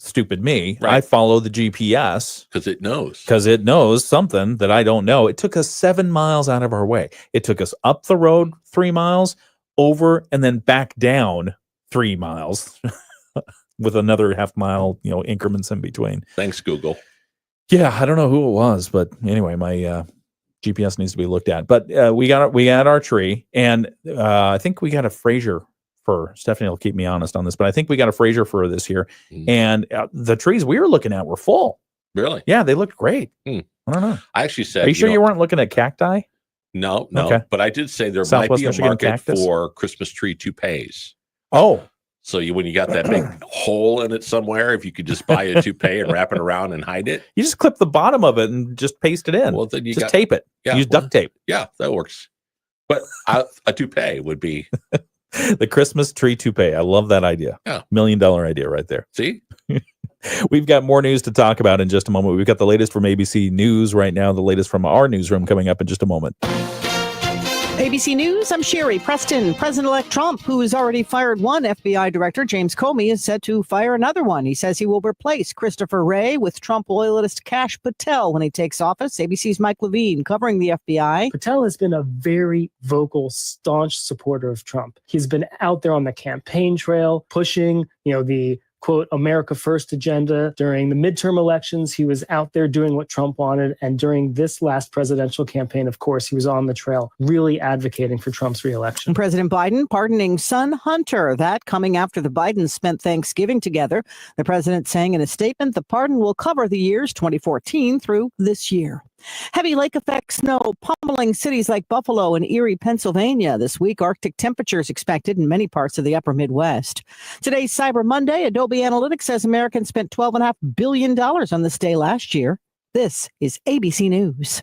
S5: stupid me, I follow the GPS
S6: because
S5: it knows something that I don't know. It took us 7 miles out of our way. It took us up the road 3 miles, over, and then back down 3 miles with another half mile, increments in between.
S6: Thanks, Google.
S5: Yeah, I don't know who it was, but anyway, my GPS needs to be looked at. But we got our tree, and I think we got a Fraser fir. Stephanie will keep me honest on this, but I think we got a Fraser fir this year. And the trees we were looking at were full.
S6: Really?
S5: Yeah, they looked great. I don't know.
S6: I actually said,
S5: are you sure you weren't looking at cacti?
S6: No.
S5: Okay.
S6: But I did say there
S5: Southwest
S6: might be a
S5: Michigan
S6: market
S5: cactus?
S6: for Christmas tree toupees.
S5: Oh.
S6: So when you got that big hole in it somewhere, if you could just buy a toupee and wrap it around and hide it.
S5: You just clip the bottom of it and just paste it in.
S6: Well, then you
S5: just tape it. Use duct tape.
S6: Yeah, that works. But a toupee would be
S5: the Christmas tree toupee. I love that idea.
S6: Yeah.
S5: $1 million idea right there.
S6: See?
S5: We've got more news to talk about in just a moment. We've got the latest from ABC News right now, the latest from our newsroom coming up in just a moment.
S7: ABC ABC News, I'm Sherry Preston. President-elect Trump, who has already fired one FBI director, James Comey, is set to fire another one. He says he will replace Christopher Wray with Trump loyalist Kash Patel when he takes office. ABC's Mike Levine covering the FBI.
S16: Patel has been a very vocal, staunch supporter of Trump. He's been out there on the campaign trail, pushing, the quote, America First agenda. During the midterm elections, he was out there doing what Trump wanted. And during this last presidential campaign, of course, he was on the trail, really advocating for Trump's reelection.
S7: President Biden pardoning son Hunter. That coming after the Bidens spent Thanksgiving together. The president saying in a statement the pardon will cover the years 2014 through this year. Heavy lake effect snow pummeling cities like Buffalo and Erie, Pennsylvania. This week, Arctic temperatures expected in many parts of the upper Midwest. Today's Cyber Monday, Adobe Analytics says Americans spent $12.5 billion on this day last year. This is ABC News.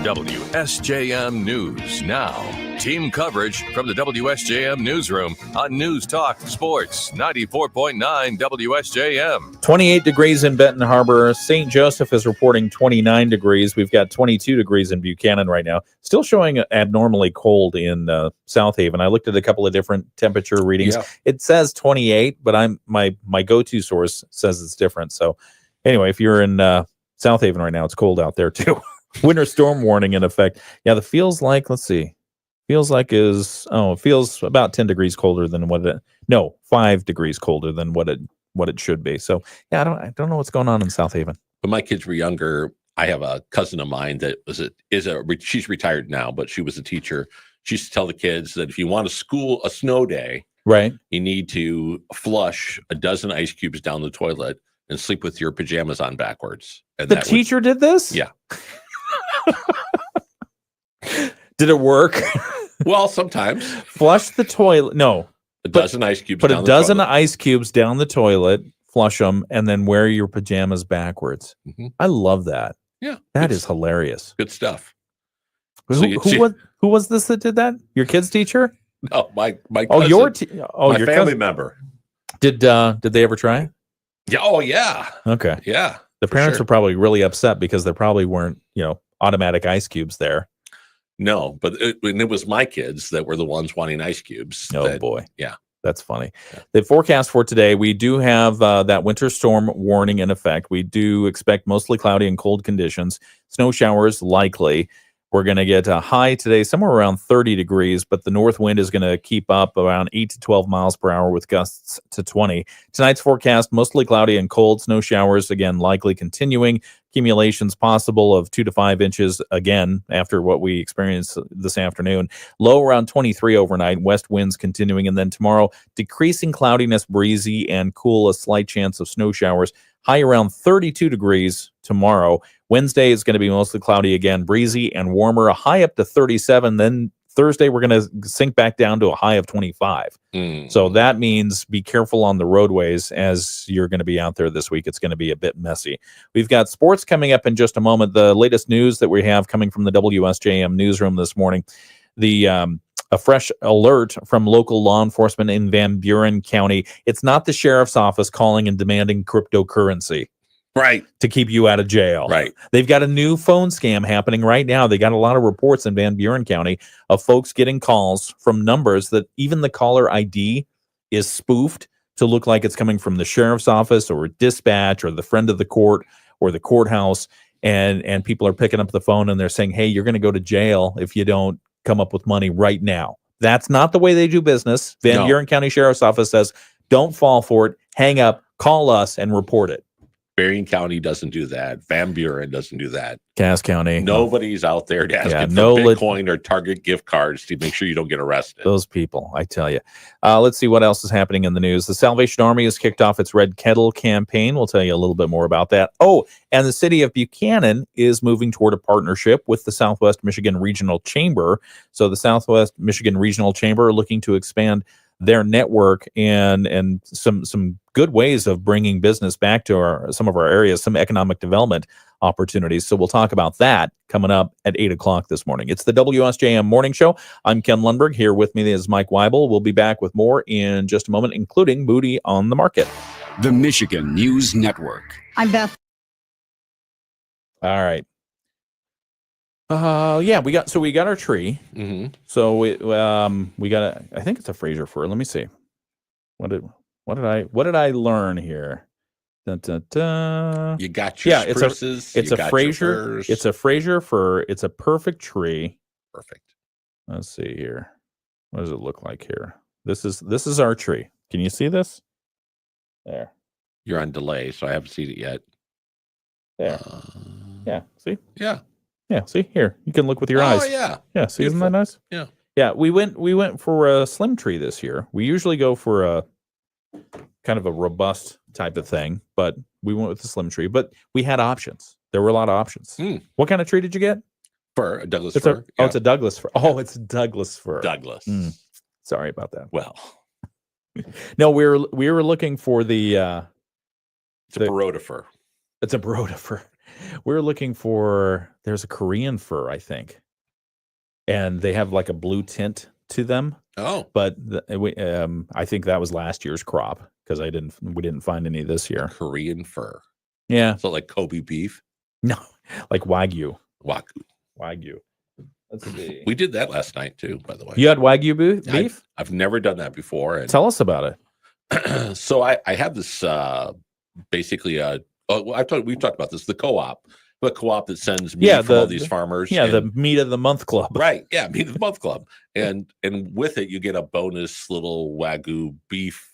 S4: WSJM News Now. Team coverage from the WSJM Newsroom on News Talk Sports 94.9 WSJM.
S5: 28 degrees in Benton Harbor. St. Joseph is reporting 29 degrees. We've got 22 degrees in Buchanan right now. Still showing abnormally cold in South Haven. I looked at a couple of different temperature readings. Yeah. It says 28, but my go-to source says it's different. So anyway, if you're in South Haven right now, it's cold out there too. Winter storm warning in effect. Yeah, the feels like, let's see. It feels about 10 degrees colder than 5 degrees colder than what it should be. So yeah, I don't know what's going on in South Haven.
S6: When my kids were younger, I have a cousin of mine that she's retired now, but she was a teacher. She used to tell the kids that if you want a snow day,
S5: right,
S6: you need to flush a dozen ice cubes down the toilet and sleep with your pajamas on backwards. And
S5: the teacher did this?
S6: Yeah.
S5: Did it work?
S6: Well, sometimes.
S5: Flush the toilet. No.
S6: A dozen ice cubes.
S5: Put a dozen ice cubes down the toilet, flush them, and then wear your pajamas backwards. Mm-hmm. I love that.
S6: Yeah.
S5: That is hilarious.
S6: Good stuff.
S5: Who was this that did that? Your kid's teacher?
S6: No, my cousin.
S5: Oh, your
S6: family
S5: cousin?
S6: member.
S5: Did they ever try?
S6: Yeah. Oh, yeah.
S5: Okay.
S6: Yeah.
S5: The parents were probably really upset because there probably weren't, automatic ice cubes there.
S6: No, but it was my kids that were the ones wanting ice cubes.
S5: Boy.
S6: Yeah.
S5: That's funny. Yeah. The forecast for today, we do have that winter storm warning in effect. We do expect mostly cloudy and cold conditions. Snow showers likely. We're going to get a high today, somewhere around 30 degrees, but the north wind is going to keep up around 8 to 12 miles per hour with gusts to 20. Tonight's forecast, mostly cloudy and cold. Snow showers, again, likely continuing. Accumulations possible of 2 to 5 inches, again, after what we experienced this afternoon. Low around 23 overnight. West winds continuing. And then tomorrow, decreasing cloudiness, breezy and cool. A slight chance of snow showers. High around 32 degrees tomorrow. Wednesday is going to be mostly cloudy again, breezy and warmer, a high up to 37. Then Thursday, we're going to sink back down to a high of 25. So that means be careful on the roadways as you're going to be out there this week. It's going to be a bit messy. We've got sports coming up in just a moment. The latest news that we have coming from the WSJM newsroom this morning, a fresh alert from local law enforcement in Van Buren County. It's not the sheriff's office calling and demanding cryptocurrency.
S6: Right.
S5: To keep you out of jail.
S6: Right.
S5: They've got a new phone scam happening right now. They got a lot of reports in Van Buren County of folks getting calls from numbers that even the caller ID is spoofed to look like it's coming from the sheriff's office or dispatch or the friend of the court or the courthouse. And people are picking up the phone and they're saying, hey, you're going to go to jail if you don't come up with money right now. That's not the way they do business. Van Buren County Sheriff's Office says, don't fall for it. Hang up, call us and report it.
S6: Berrien County doesn't do that. Van Buren doesn't do that.
S5: Cass County.
S6: Nobody's out there asking for Bitcoin or Target gift cards to make sure you don't get arrested.
S5: Those people, I tell you. Let's see what else is happening in the news. The Salvation Army has kicked off its Red Kettle campaign. We'll tell you a little bit more about that. Oh, and the city of Buchanan is moving toward a partnership with the Southwest Michigan Regional Chamber. So the Southwest Michigan Regional Chamber are looking to expand their network and some good ways of bringing business back to some of our areas, some economic development opportunities. So we'll talk about that coming up at 8 o'clock this morning. It's the WSJM Morning Show. I'm Ken Lundberg. Here with me is Mike Weibel. We'll be back with more in just a moment, including Moody on the Market.
S17: The Michigan News Network.
S7: I'm Beth.
S5: All right. Yeah, we got our tree.
S6: Mm-hmm.
S5: So we got I think it's a Fraser fir. Let me see. What did I learn here? Dun, dun, dun.
S6: You got your spruces.
S5: It's a Fraser. It's a Fraser fir. It's a perfect tree.
S6: Perfect.
S5: Let's see here. What does it look like here? This is our tree. Can you see this? There.
S6: You're on delay, so I haven't seen it yet.
S5: There. Yeah. See?
S6: Yeah.
S5: Yeah. See here. You can look with your eyes.
S6: Oh yeah.
S5: Yeah. See, isn't that nice?
S6: Yeah.
S5: Yeah. We went for a slim tree this year. We usually go for a kind of a robust type of thing, but we went with the slim tree. But we had options. There were a lot of options. What kind of tree did you get?
S6: Fir, a Douglas
S5: fir. It's a Douglas fir. Oh, it's a Douglas fir.
S6: Douglas.
S5: Sorry about that.
S6: Well,
S5: no, we were looking for the.
S6: It's a Baroda fir.
S5: It's a Baroda fir. We were looking for. There's a Korean fir, I think, and they have like a blue tint to them.
S6: Oh,
S5: but I think that was last year's crop because we didn't find any this year.
S6: Korean fir.
S5: Yeah.
S6: So like Kobe beef.
S5: No, like Wagyu.
S6: Wagyu.
S5: Let's see.
S6: We did that last night too, by the way.
S5: You had Wagyu beef?
S6: I've never done that before.
S5: Tell us about it.
S6: So I have this basically we've talked about this, the co-op that sends meat from all these farmers.
S5: Yeah, the meat of the month club.
S6: Right. Yeah, meat of the month club. And with it you get a bonus little Wagyu beef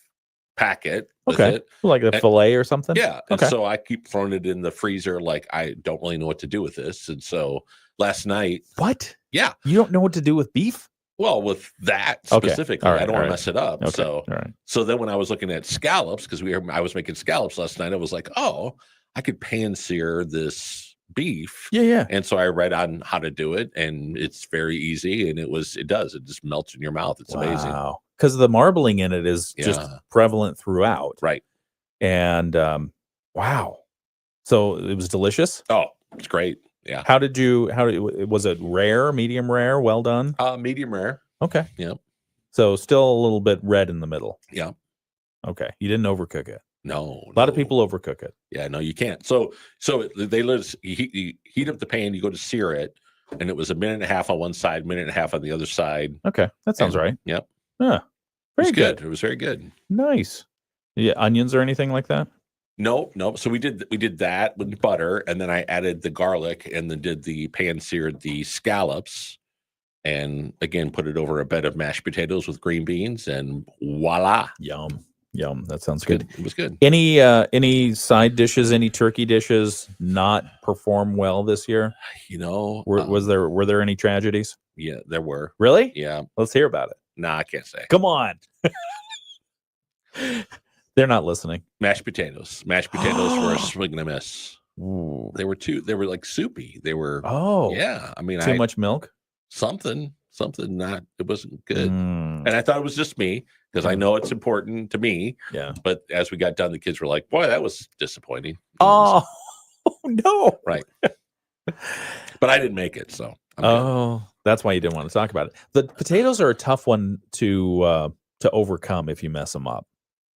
S6: packet with it.
S5: Like a fillet or something?
S6: Yeah. And so I keep throwing it in the freezer like I don't really know what to do with this. And so last night.
S5: What?
S6: Yeah.
S5: You don't know what to do with beef?
S6: Well, with that specifically,
S5: Right.
S6: I don't want to mess it up.
S5: Okay.
S6: So then when I was looking at scallops, because I was making scallops last night, I was like, oh, I could pan sear this beef.
S5: Yeah.
S6: And so I read on how to do it, and it's very easy, and it just melts in your mouth. It's amazing.
S5: Wow. Because the marbling in it is just prevalent throughout.
S6: Right.
S5: And wow. So it was delicious?
S6: Oh, it's great. Yeah.
S5: Was it rare, medium rare, well done?
S6: Medium rare.
S5: Okay.
S6: Yeah.
S5: So still a little bit red in the middle.
S6: Yeah.
S5: Okay. You didn't overcook it.
S6: No.
S5: A lot of people overcook it.
S6: Yeah, no, you can't. So they heat up the pan, you go to sear it, and it was a minute and a half on one side, minute and a half on the other side.
S5: Okay. That sounds right.
S6: Yep.
S5: Yeah. Very good.
S6: It was very good.
S5: Nice. Yeah, onions or anything like that?
S6: No. So we did that with butter, and then I added the garlic, and then did the pan seared the scallops, and again put it over a bed of mashed potatoes with green beans, and voila!
S5: Yum. That sounds good.
S6: It was good.
S5: Any side dishes, any turkey dishes not perform well this year? Were there any tragedies?
S6: Yeah, there were.
S5: Really?
S6: Yeah.
S5: Let's hear about it.
S6: Nah, I can't say.
S5: Come on. They're not listening.
S6: Mashed potatoes. Mashed potatoes were a swing and a miss.
S5: Ooh.
S6: They were like soupy. They were.
S5: Oh.
S6: Yeah. I mean,
S5: too much milk.
S6: Something not. It wasn't good. And I thought it was just me because I know it's important to me.
S5: Yeah.
S6: But as we got done, the kids were like, "Boy, that was disappointing."
S5: Oh no.
S6: Right. But I didn't make it, so.
S5: That's why you didn't want to talk about it. The potatoes are a tough one to overcome if you mess them up.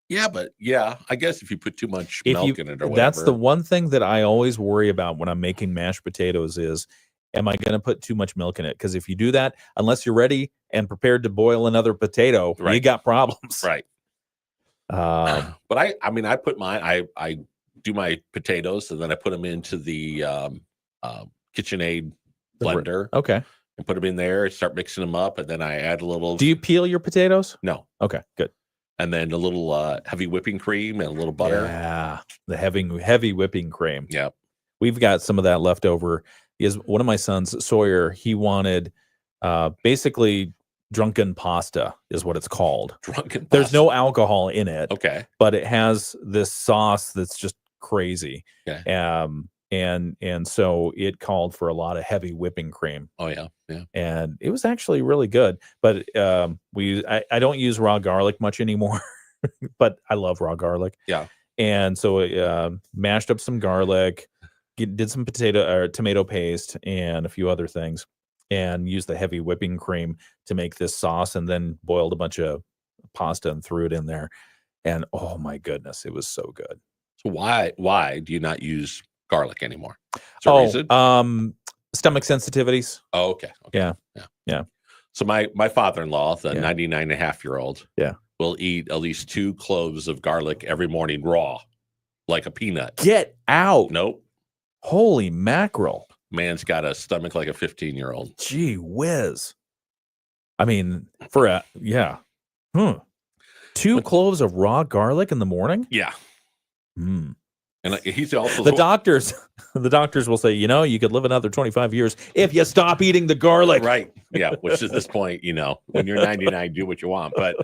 S6: Yeah, but I guess if you put too much milk in it or whatever.
S5: That's the one thing that I always worry about when I'm making mashed potatoes is, am I going to put too much milk in it? Because if you do that, unless you're ready and prepared to boil another potato, you got problems.
S6: Right. But I put I do my potatoes and then I put them into the KitchenAid blender.
S5: Okay.
S6: And put them in there, start mixing them up, and then I add a little.
S5: Do you peel your potatoes?
S6: No.
S5: Okay, good.
S6: And then a little heavy whipping cream and a little butter.
S5: Yeah, the heavy whipping cream.
S6: Yeah.
S5: We've got some of that left over. One of my sons, Sawyer, he wanted basically drunken pasta is what it's called.
S6: Drunken pasta.
S5: There's no alcohol in it.
S6: Okay.
S5: But it has this sauce that's just crazy.
S6: Okay.
S5: And so it called for a lot of heavy whipping cream.
S6: Oh yeah.
S5: And it was actually really good. But I don't use raw garlic much anymore, but I love raw garlic.
S6: Yeah.
S5: And so mashed up some garlic, did some tomato paste and a few other things, and used the heavy whipping cream to make this sauce, and then boiled a bunch of pasta and threw it in there. And oh my goodness, it was so good.
S6: So why do you not use garlic anymore? Is there a reason?
S5: Stomach sensitivities.
S6: Oh, okay.
S5: Yeah.
S6: So my father-in-law, the 99.5-year-old, will eat at least 2 cloves of garlic every morning raw, like a peanut.
S5: Get out.
S6: Nope.
S5: Holy mackerel.
S6: Man's got a stomach like a 15-year-old.
S5: Gee whiz. I mean, 2 cloves of raw garlic in the morning?
S6: Yeah.
S5: Hmm.
S6: And he's also
S5: the doctors will say, you could live another 25 years if you stop eating the garlic.
S6: Right. Yeah. Which at this point, when you're 99, do what you want. But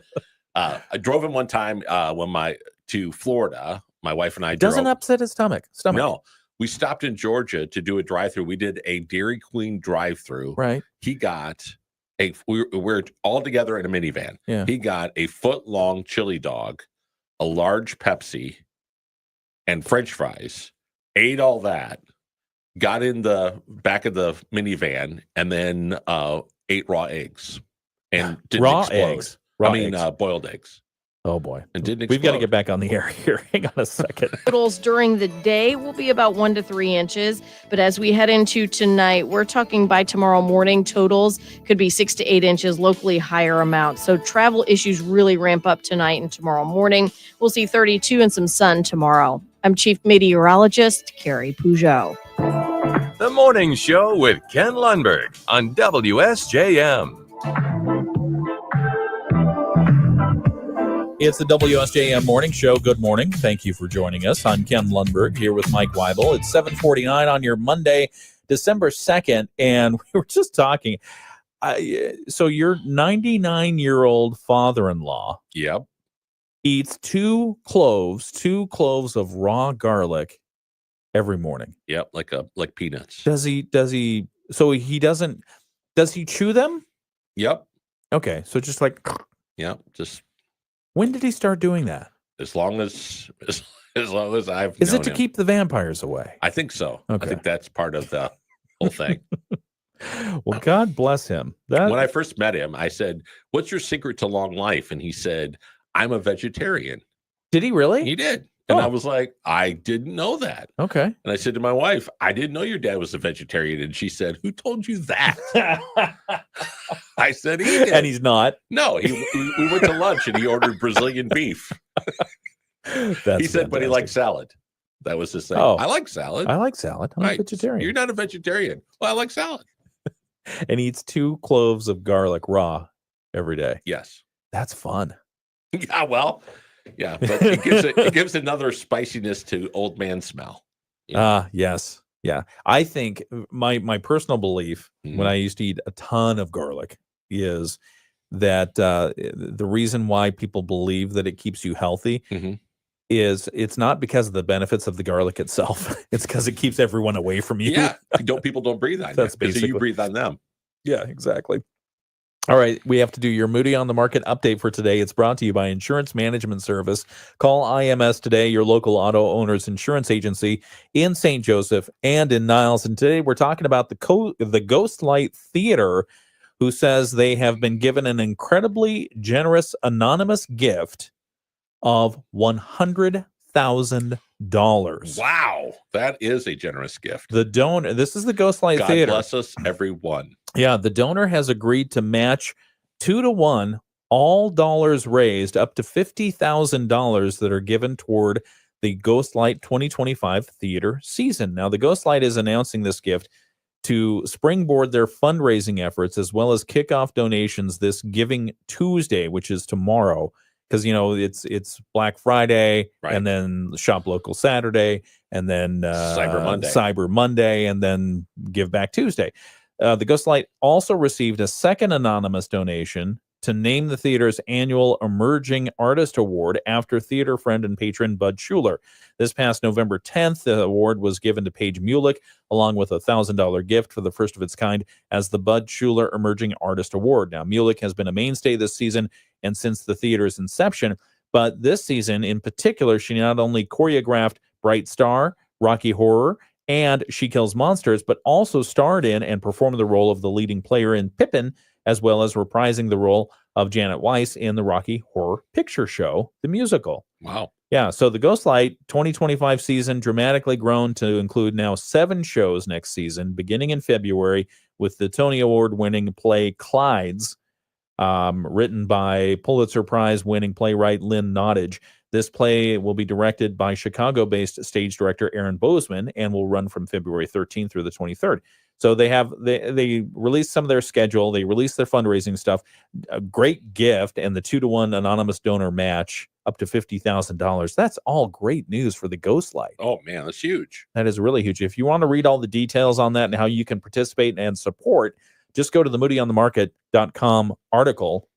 S6: I drove him one time to Florida. My wife and I
S5: Doesn't upset his stomach.
S6: No. We stopped in Georgia to do a drive-through. We did a Dairy Queen drive-through.
S5: Right.
S6: He got we're all together in a minivan.
S5: Yeah.
S6: He got a foot-long chili dog, a large Pepsi, and French fries, ate all that, got in the back of the minivan, and then ate raw eggs. And didn't
S5: raw
S6: explode.
S5: Eggs.
S6: Boiled eggs.
S5: Oh, boy.
S6: And didn't
S5: We've got to
S6: explode.
S5: get back on the air here. Hang on a second.
S13: Totals during the day will be about 1 to 3 inches. But as we head into tonight, we're talking by tomorrow morning, totals could be 6 to 8 inches, locally higher amounts. So travel issues really ramp up tonight and tomorrow morning. We'll see 32 and some sun tomorrow. I'm Chief Meteorologist Carrie Peugeot.
S4: The Morning Show with Ken Lundberg on WSJM.
S5: It's the WSJM Morning Show. Good morning. Thank you for joining us. I'm Ken Lundberg here with Mike Weibel. It's 7:49 on your Monday, December 2nd, and we were just talking. So your 99-year-old father-in-law eats 2 cloves of raw garlic every morning.
S6: Yep, like peanuts.
S5: Does he so he doesn't does he chew them?
S6: Yep.
S5: Okay, so just like
S6: just
S5: when did he start doing that?
S6: as long as I've
S5: Is
S6: known
S5: it to
S6: him.
S5: keep the vampires away?
S6: I think so.
S5: Okay.
S6: I think that's part of the whole thing.
S5: Well, God bless him.
S6: When I first met him, I said, "What's your secret to long life?" And he said, "I'm a vegetarian."
S5: Did he really?
S6: He did. And I was like, I didn't know that.
S5: Okay.
S6: And I said to my wife, I didn't know your dad was a vegetarian. And she said, "Who told you that?" I said, he did.
S5: And he's not.
S6: No, we went to lunch and he ordered Brazilian beef. He said, but he likes salad. That was his thing.
S5: Oh.
S6: I like salad.
S5: I like salad. I'm a vegetarian.
S6: You're not a vegetarian. Well, I like salad.
S5: And he eats 2 cloves of garlic raw every day.
S6: Yes.
S5: That's fun.
S6: Yeah, well, yeah, but it gives another spiciness to old man smell.
S5: Yes. Yeah. I think my personal belief when I used to eat a ton of garlic is that the reason why people believe that it keeps you healthy is it's not because of the benefits of the garlic itself. It's because it keeps everyone away from you.
S6: Yeah. People don't breathe on
S5: That's
S6: you. So
S5: basically
S6: you breathe on them.
S5: Yeah, exactly. All right, we have to do your Moody on the Market update for today. It's brought to you by Insurance Management Service. Call IMS today, your local auto owner's insurance agency in St. Joseph and in Niles. And today we're talking about the Ghostlight Theater, who says they have been given an incredibly generous anonymous gift of $100,000.
S6: Wow, that is a generous gift.
S5: The donor, this is the Ghostlight
S6: God
S5: Theater.
S6: bless us, everyone.
S5: Yeah, the donor has agreed to match 2-to-1 all dollars raised up to $50,000 that are given toward the Ghostlight 2025 theater season. Now, the Ghostlight is announcing this gift to springboard their fundraising efforts as well as kick off donations this Giving Tuesday, which is tomorrow. Because it's Black Friday, and then Shop Local Saturday, and then Cyber Monday, and then Give Back Tuesday. The Ghostlight also received a second anonymous donation to name the theater's annual Emerging Artist Award after theater friend and patron Bud Schuler. This past November 10th, the award was given to Paige Mulick, along with a $1,000 gift for the first of its kind as the Bud Schuler Emerging Artist Award. Now, Mulick has been a mainstay this season and since the theater's inception, but this season in particular, she not only choreographed Bright Star, Rocky Horror, and She Kills Monsters, but also starred in and performed the role of the leading player in Pippin, as well as reprising the role of Janet Weiss in the Rocky Horror Picture Show, the musical.
S6: Wow.
S5: Yeah, so the Ghostlight 2025 season dramatically grown to include now 7 shows next season, beginning in February with the Tony Award-winning play Clydes, written by Pulitzer Prize-winning playwright Lynn Nottage. This play will be directed by Chicago-based stage director Aaron Bozeman and will run from February 13th through the 23rd. So they released some of their schedule. They released their fundraising stuff. A great gift and the 2-to-1 anonymous donor match up to $50,000. That's all great news for the Ghostlight.
S6: Oh man, that's huge.
S5: That is really huge. If you want to read all the details on that and how you can participate and support, just go to the moodyonthemarket.com article,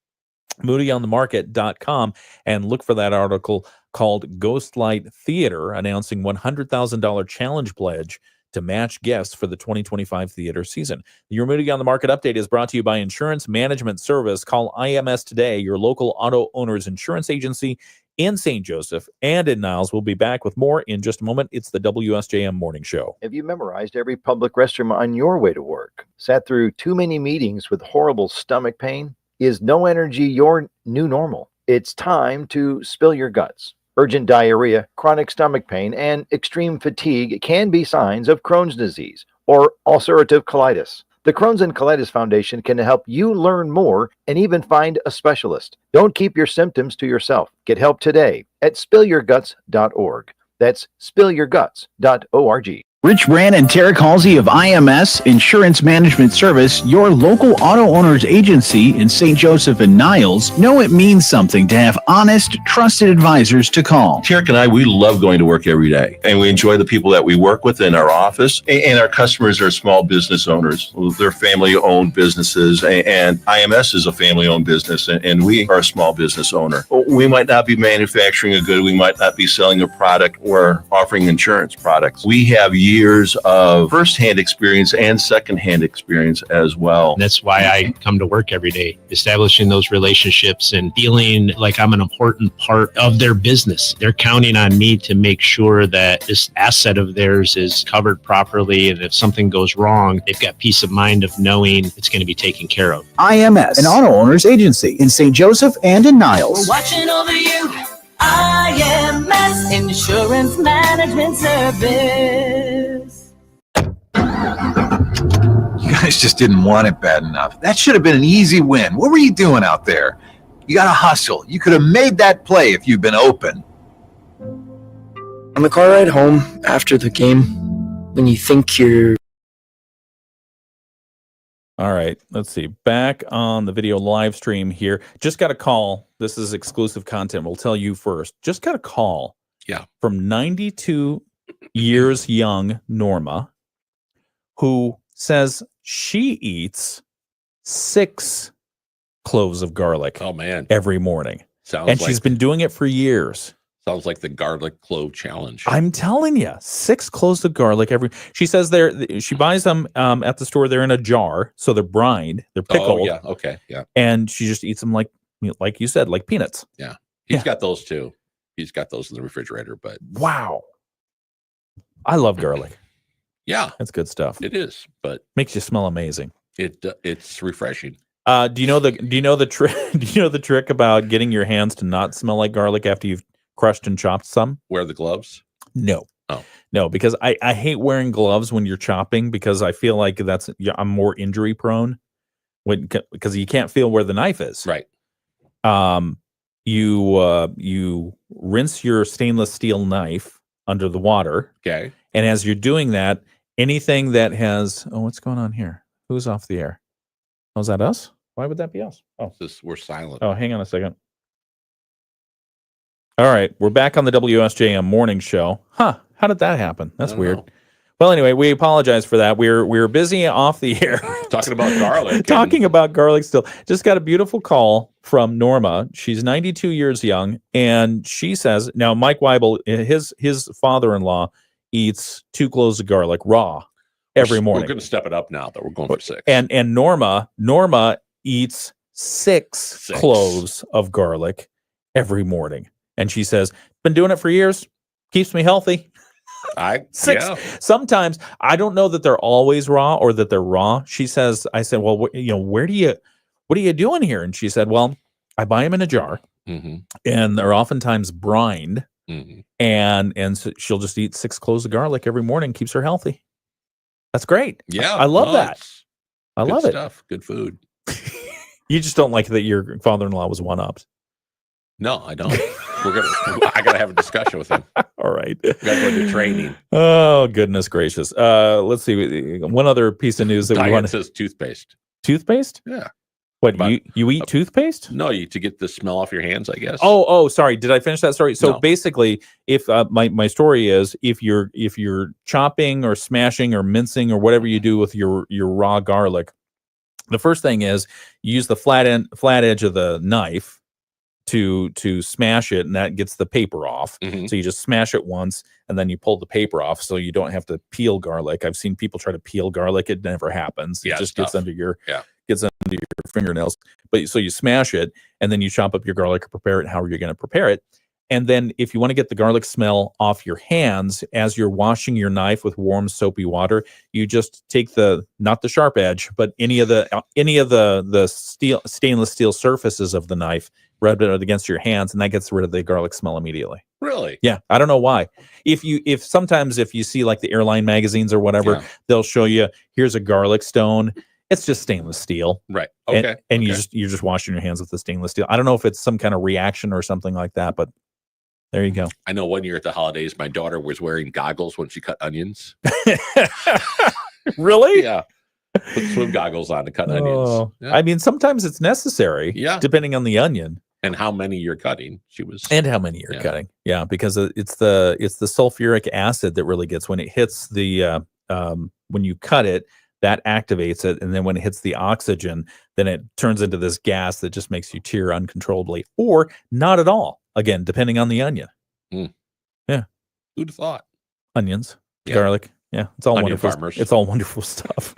S5: moodyonthemarket.com, and look for that article called Ghostlight Theater, announcing $100,000 challenge pledge to match guests for the 2025 theater season. Your Moody on the Market update is brought to you by Insurance Management Service. Call IMS today, your local auto owner's insurance agency in St. Joseph and in Niles. We'll be back with more in just a moment. It's the WSJM Morning Show.
S14: Have you memorized every public restroom on your way to work? Sat through too many meetings with horrible stomach pain? Is no energy your new normal? It's time to spill your guts. Urgent diarrhea, chronic stomach pain, and extreme fatigue can be signs of Crohn's disease or ulcerative colitis. The Crohn's and Colitis Foundation can help you learn more and even find a specialist. Don't keep your symptoms to yourself. Get help today at spillyourguts.org. That's spillyourguts.org.
S18: Rich Brand and Tarek Halsey of IMS Insurance Management Service, your local auto owner's agency in St. Joseph and Niles, know it means something to have honest, trusted advisors to call.
S19: Tarek and I, we love going to work every day, and we enjoy the people that we work with in our office, and our customers are small business owners. They're family-owned businesses, and IMS is a family-owned business, and we are a small business owner. We might not be manufacturing a good, we might not be selling a product or offering insurance products. We have years of first-hand experience and second-hand experience as well.
S20: And that's why I come to work every day, establishing those relationships and feeling like I'm an important part of their business. They're counting on me to make sure that this asset of theirs is covered properly, and if something goes wrong, they've got peace of mind of knowing it's going to be taken care of.
S18: IMS, an auto owner's agency in St. Joseph and in Niles.
S3: We're watching over you. IMS Insurance Management Service.
S21: You guys just didn't want it bad enough. That should have been an easy win. What were you doing out there? You got to hustle. You could have made that play if you'd been open.
S22: On the car ride home after the game, when you think you're...
S5: All right, let's see. Back on the video live stream here. Just got a call. This is exclusive content. We'll tell you first. Just got a call.
S6: Yeah.
S5: From 92 years young Norma, who says she eats 6 cloves of garlic.
S6: Oh man,
S5: every morning.
S6: Sounds
S5: she's been doing it for years.
S6: Sounds like the garlic clove challenge.
S5: I'm telling you, 6 cloves of garlic every. She says she buys them at the store. They're in a jar, so they're brined, they're pickled.
S6: Oh yeah, okay, yeah.
S5: And she just eats them like you said, like peanuts.
S6: Yeah, he's got those too. He's got those in the refrigerator. But
S5: wow, I love garlic.
S6: Yeah,
S5: that's good stuff.
S6: It is, but
S5: makes you smell amazing.
S6: It's refreshing.
S5: Do you know the trick? Do you know the trick about getting your hands to not smell like garlic after you've crushed and chopped some?
S6: Wear the gloves?
S5: No.
S6: Oh.
S5: No, because I hate wearing gloves when you're chopping because I feel like I'm more injury prone because you can't feel where the knife is.
S6: Right.
S5: You rinse your stainless steel knife under the water.
S6: Okay.
S5: And as you're doing that, anything that has what's going on here? Who's off the air? Oh, is that us? Why would that be us? Oh,
S6: we're silent.
S5: Oh, hang on a second. All right, we're back on the WSJM morning show. Huh? How did that happen? That's weird. Well, anyway, we apologize for that. We're busy off the air
S6: talking about garlic.
S5: Talking about garlic still. Just got a beautiful call from Norma. She's 92 years young, and she says now Mike Weibel, his father-in-law, eats 2 cloves of garlic raw every morning.
S6: We're going to step it up now that we're going for 6.
S5: And Norma eats 6 cloves of garlic every morning. And she says, been doing it for years, keeps me healthy. 6. Yeah. Sometimes I don't know that they're always raw or that they're raw. She says, I said, well, what are you doing here? And she said, well, I buy them in a jar, and they're oftentimes brined. and so she'll just eat 6 cloves of garlic every morning, keeps her healthy. That's great.
S6: Yeah,
S5: I love that. I love it.
S6: Stuff. Good food.
S5: You just don't like that your father-in-law was one-upped.
S6: No, I don't. I gotta have a discussion with him.
S5: All right.
S6: Gotta go to training.
S5: Oh, goodness gracious. Let's see. One other piece of news that we want to...
S6: says toothpaste.
S5: Toothpaste?
S6: Yeah.
S5: What, you eat toothpaste?
S6: No, to get the smell off your hands, I guess.
S5: Oh, sorry. Did I finish that story? So
S6: No.
S5: basically, if my story is if you're chopping or smashing or mincing or whatever you do with your raw garlic, the first thing is you use the flat edge of the knife to smash it, and that gets the paper off. So you just smash it once, and then you pull the paper off, so you don't have to peel garlic. I've seen people try to peel garlic; it never happens. It just gets under your fingernails. But so you smash it, and then you chop up your garlic or prepare it however you're going to prepare it. And then if you want to get the garlic smell off your hands as you're washing your knife with warm soapy water, you just take not the sharp edge, but any of the stainless steel surfaces of the knife, rub it against your hands, and that gets rid of the garlic smell immediately.
S6: Really?
S5: Yeah, I don't know why. If sometimes you see like the airline magazines or whatever, they'll show you here's a garlic stone. It's just stainless steel,
S6: right? Okay,
S5: and you're just washing your hands with the stainless steel. I don't know if it's some kind of reaction or something like that, but there you go.
S6: I know one year at the holidays, my daughter was wearing goggles when she cut onions.
S5: Really?
S6: Yeah. Put swim goggles on to cut onions. Yeah.
S5: I mean, sometimes it's necessary.
S6: Yeah.
S5: Depending on the onion
S6: and how many you're cutting.
S5: Cutting. Yeah, because it's the sulfuric acid that really gets when it hits the when you cut it. That activates it, and then when it hits the oxygen, then it turns into this gas that just makes you tear uncontrollably, or not at all. Again, depending on the onion. Yeah.
S6: Who'd have thought?
S5: Onions, garlic. Yeah, it's all
S6: Onion
S5: wonderful.
S6: farmers.
S5: It's all wonderful stuff.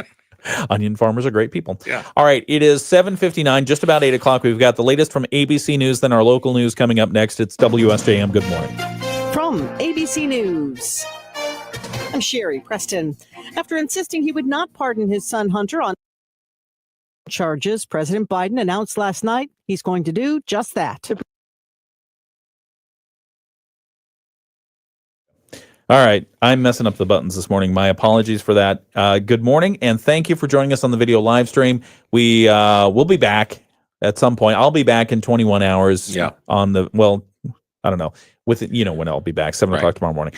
S5: Onion farmers are great people.
S6: Yeah.
S5: All right, it is 7:59, just about 8 o'clock. We've got the latest from ABC News, then our local news coming up next. It's WSJM. Good morning.
S7: From ABC News, I'm Sherry Preston. After insisting he would not pardon his son Hunter on charges, President Biden announced last night he's going to do just that.
S5: All right, I'm messing up the buttons this morning. My apologies for that. Good morning, and thank you for joining us on the video live stream. We'll be back at some point. I'll be back in 21 hours.
S6: Yeah.
S5: I don't know. When I'll be back, 7 o'clock tomorrow morning.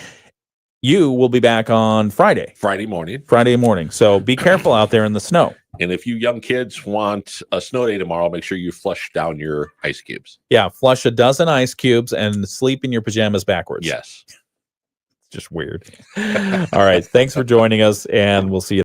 S5: You will be back on Friday morning. So be careful out there in the snow.
S6: And if you young kids want a snow day tomorrow, make sure you flush down your ice cubes.
S5: Yeah, flush a dozen ice cubes and sleep in your pajamas backwards.
S6: Yes.
S5: It's just weird. All right. Thanks for joining us, and we'll see you.